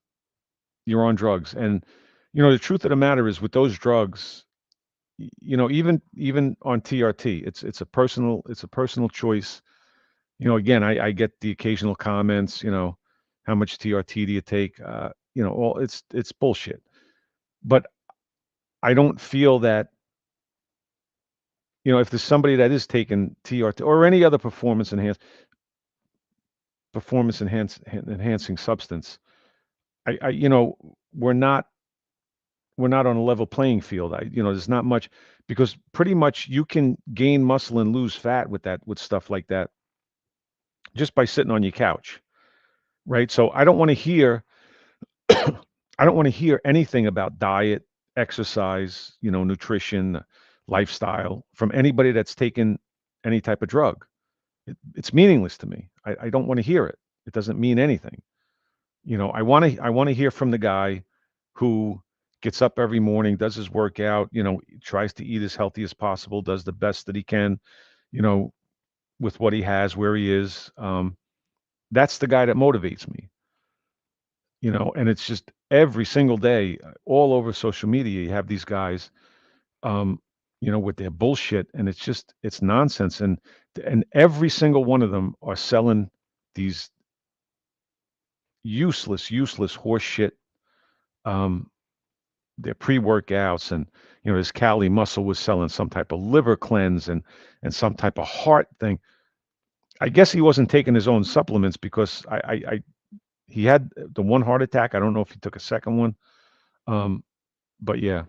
You're on drugs. And, the truth of the matter is with those drugs, even on TRT, it's a personal choice. Again, I get the occasional comments, how much TRT do you take? All it's bullshit. But I don't feel that, if there's somebody that is taking TRT or any other enhancing substance, I we're not on a level playing field. There's not much because pretty much you can gain muscle and lose fat with stuff like that just by sitting on your couch, right? So I don't want to hear anything about diet, exercise, nutrition, lifestyle from anybody that's taken any type of drug. It's meaningless to me. I don't want to hear it. It doesn't mean anything. I want to hear from the guy who gets up every morning, does his workout, tries to eat as healthy as possible, does the best that he can, you know, with what he has, where he is. That's the guy that motivates me. And it's just every single day, all over social media, you have these guys, um, with their bullshit, and it's nonsense, and every single one of them are selling these useless horse shit. Um, their pre-workouts, and This Cali Muscle was selling some type of liver cleanse and some type of heart thing. I guess he wasn't taking his own supplements because he had the one heart attack. I don't know if he took a second one. Um, but yeah.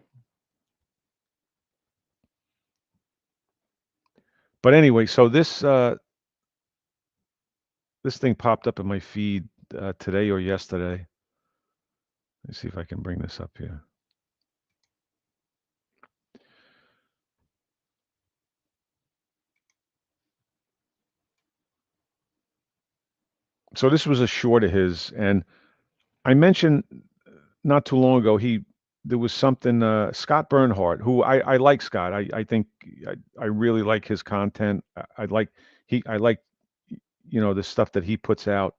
But anyway, so this thing popped up in my feed today or yesterday. Let's see if I can bring this up here. So this was a short of his, and I mentioned not too long ago there was something Scott Bernhardt, who I like Scott. I think I really like his content. I like I like the stuff that he puts out.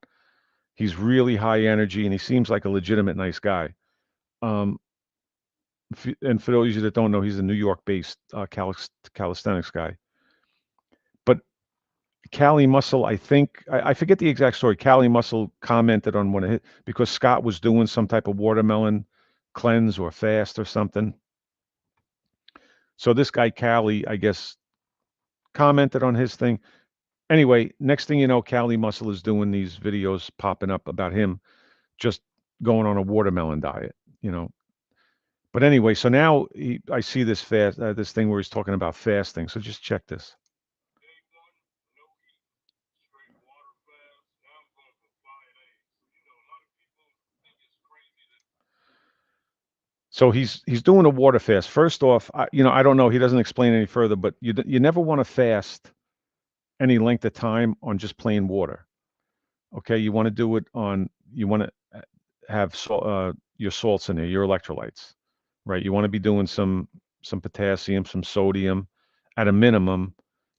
He's really high energy, and he seems like a legitimate nice guy. Um, and for those of you that don't know, he's a New York-based calisthenics guy. But Cali Muscle, I think I forget the exact story. Cali Muscle commented on one of his because Scott was doing some type of watermelon cleanse or fast or something. So this guy Cali, I guess, commented on his thing. Anyway, next thing you know, Cali Muscle is doing these videos popping up about him just going on a watermelon diet. You know. But anyway, so now I see this thing where he's talking about fasting. So just check this. So he's doing a water fast. First off, I don't know. He doesn't explain any further, but you never want to fast any length of time on just plain water. Okay, you want to do it on. You want to have your salts in there, your electrolytes, right? You want to be doing some potassium, some sodium, at a minimum.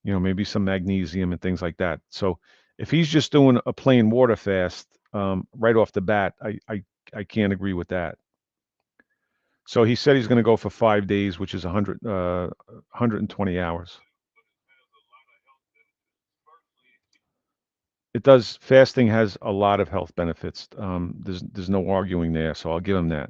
Maybe some magnesium and things like that. So if he's just doing a plain water fast right off the bat, I can't agree with that. So he said he's going to go for 5 days, which is 120 hours. It does. Fasting has a lot of health benefits. There's no arguing there, so I'll give him that.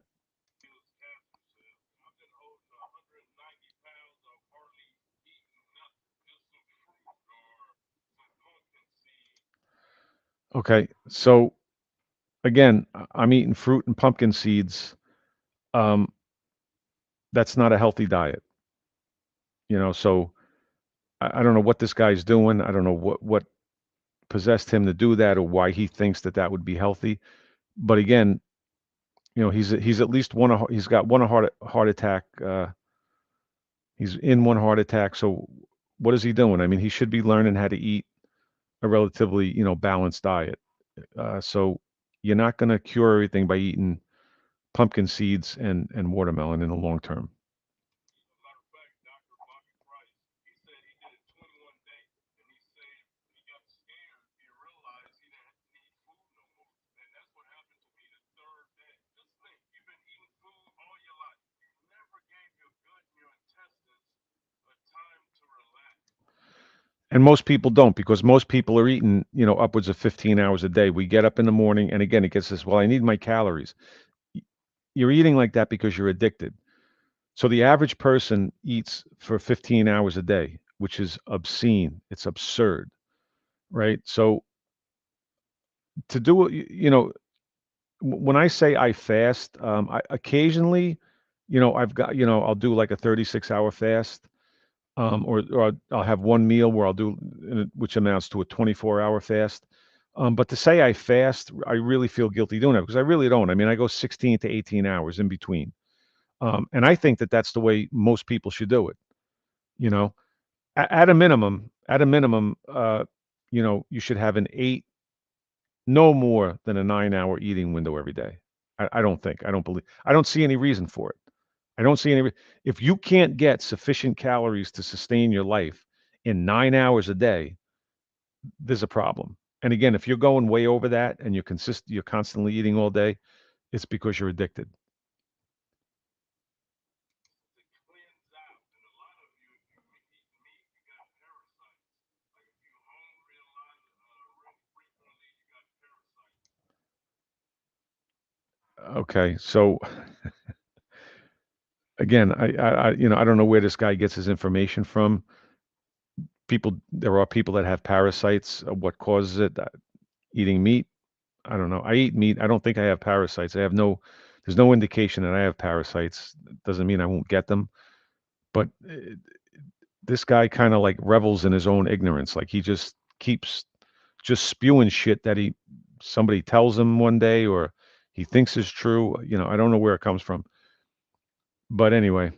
Okay, so again, I'm eating fruit and pumpkin seeds. Um, that's not a healthy diet, So I don't know what this guy's doing. I don't know what possessed him to do that or why he thinks that would be healthy. But again, he's at least he's got one heart attack. He's in one heart attack. So what is he doing? I mean, he should be learning how to eat a relatively, balanced diet. So you're not going to cure everything by eating pumpkin seeds and watermelon in the long term. And most people don't because most people are eating, upwards of 15 hours a day. We get up in the morning and again, it gets this, well, I need my calories. You're eating like that because you're addicted. So the average person eats for 15 hours a day, which is obscene. It's absurd, right? So to do it, when I say I fast, I occasionally, I've got, I'll do like a 36-hour fast, or I'll have one meal where I'll do, which amounts to a 24-hour fast. But to say I fast, I really feel guilty doing it because I really don't. I mean, I go 16 to 18 hours in between. And I think that that's the way most people should do it. You know, at a minimum, you should have an eight, no more than a 9-hour eating window every day. I don't think, I don't believe, I don't see any reason for it. I don't see any, if you can't get sufficient calories to sustain your life in 9 hours a day, there's a problem. And again, if you're going way over that and you're constantly eating all day, it's because you're addicted. Okay, so Again, I don't know where this guy gets his information from. There are people that have parasites. What causes it? Eating meat. I don't know. I eat meat. I don't think I have parasites. There's no indication that I have parasites. Doesn't mean I won't get them. But this guy kind of like revels in his own ignorance. Like he just keeps just spewing shit that somebody tells him one day or he thinks is true. I don't know where it comes from. But anyway.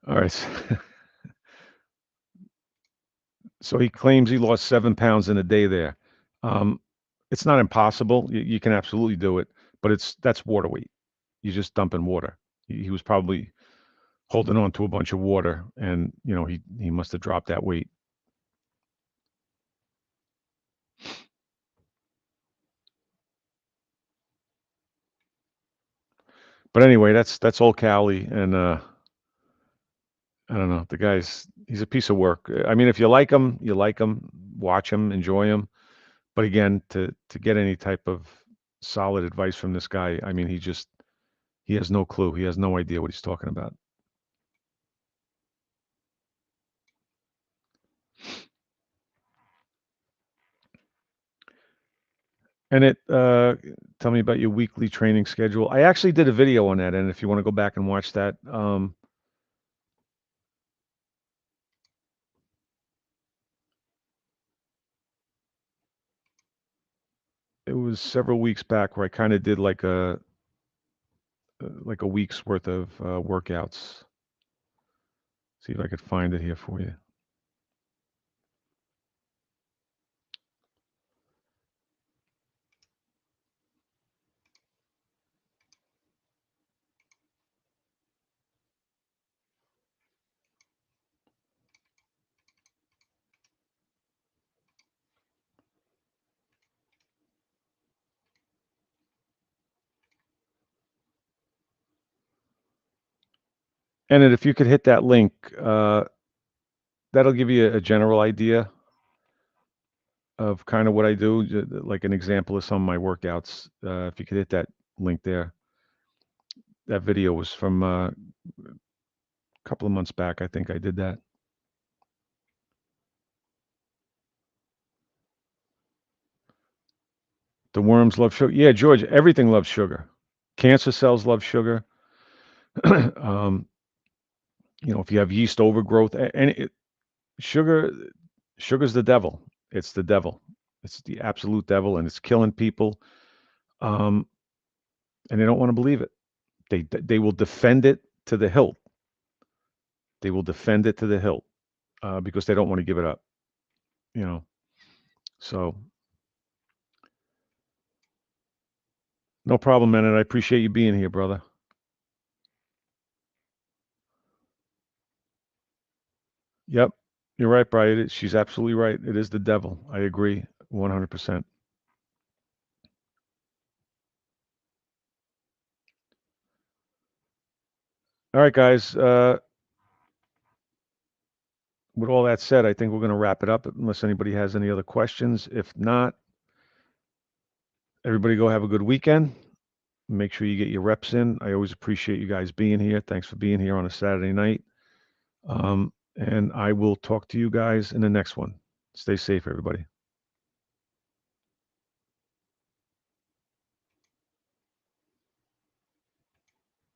All right. So he claims he lost 7 pounds in a day there. Um, it's not impossible. You can absolutely do it, but that's water weight. You just dump in water. He was probably holding on to a bunch of water, and he must have dropped that weight. But anyway, that's old Cali, and I don't know. He's a piece of work. I mean, if you like him, watch him, enjoy him. But again, to get any type of solid advice from this guy, I mean, he has no clue. He has no idea what he's talking about. And tell me about your weekly training schedule. I actually did a video on that, and if you want to go back and watch that, it was several weeks back where I kind of did like a week's worth of workouts. See if I could find it here for you. And then if you could hit that link, that'll give you a general idea of kind of what I do, like an example of some of my workouts. If you could hit that link there. That video was from a couple of months back. I think I did that. The worms love sugar. Yeah, George, everything loves sugar. Cancer cells love sugar. um, if you have yeast overgrowth, and sugar, sugar's the devil. It's the devil. It's the absolute devil, and it's killing people. Um, and they don't want to believe it. They will defend it to the hilt. They will defend it to the hilt because they don't want to give it up. So no problem, man. And I appreciate you being here, brother. Yep, you're right, Brian. She's absolutely right. It is the devil. I agree 100%. All right, guys. With all that said, I think we're going to wrap it up unless anybody has any other questions. If not, everybody go have a good weekend. Make sure you get your reps in. I always appreciate you guys being here. Thanks for being here on a Saturday night. And I will talk to you guys in the next one. Stay safe, everybody.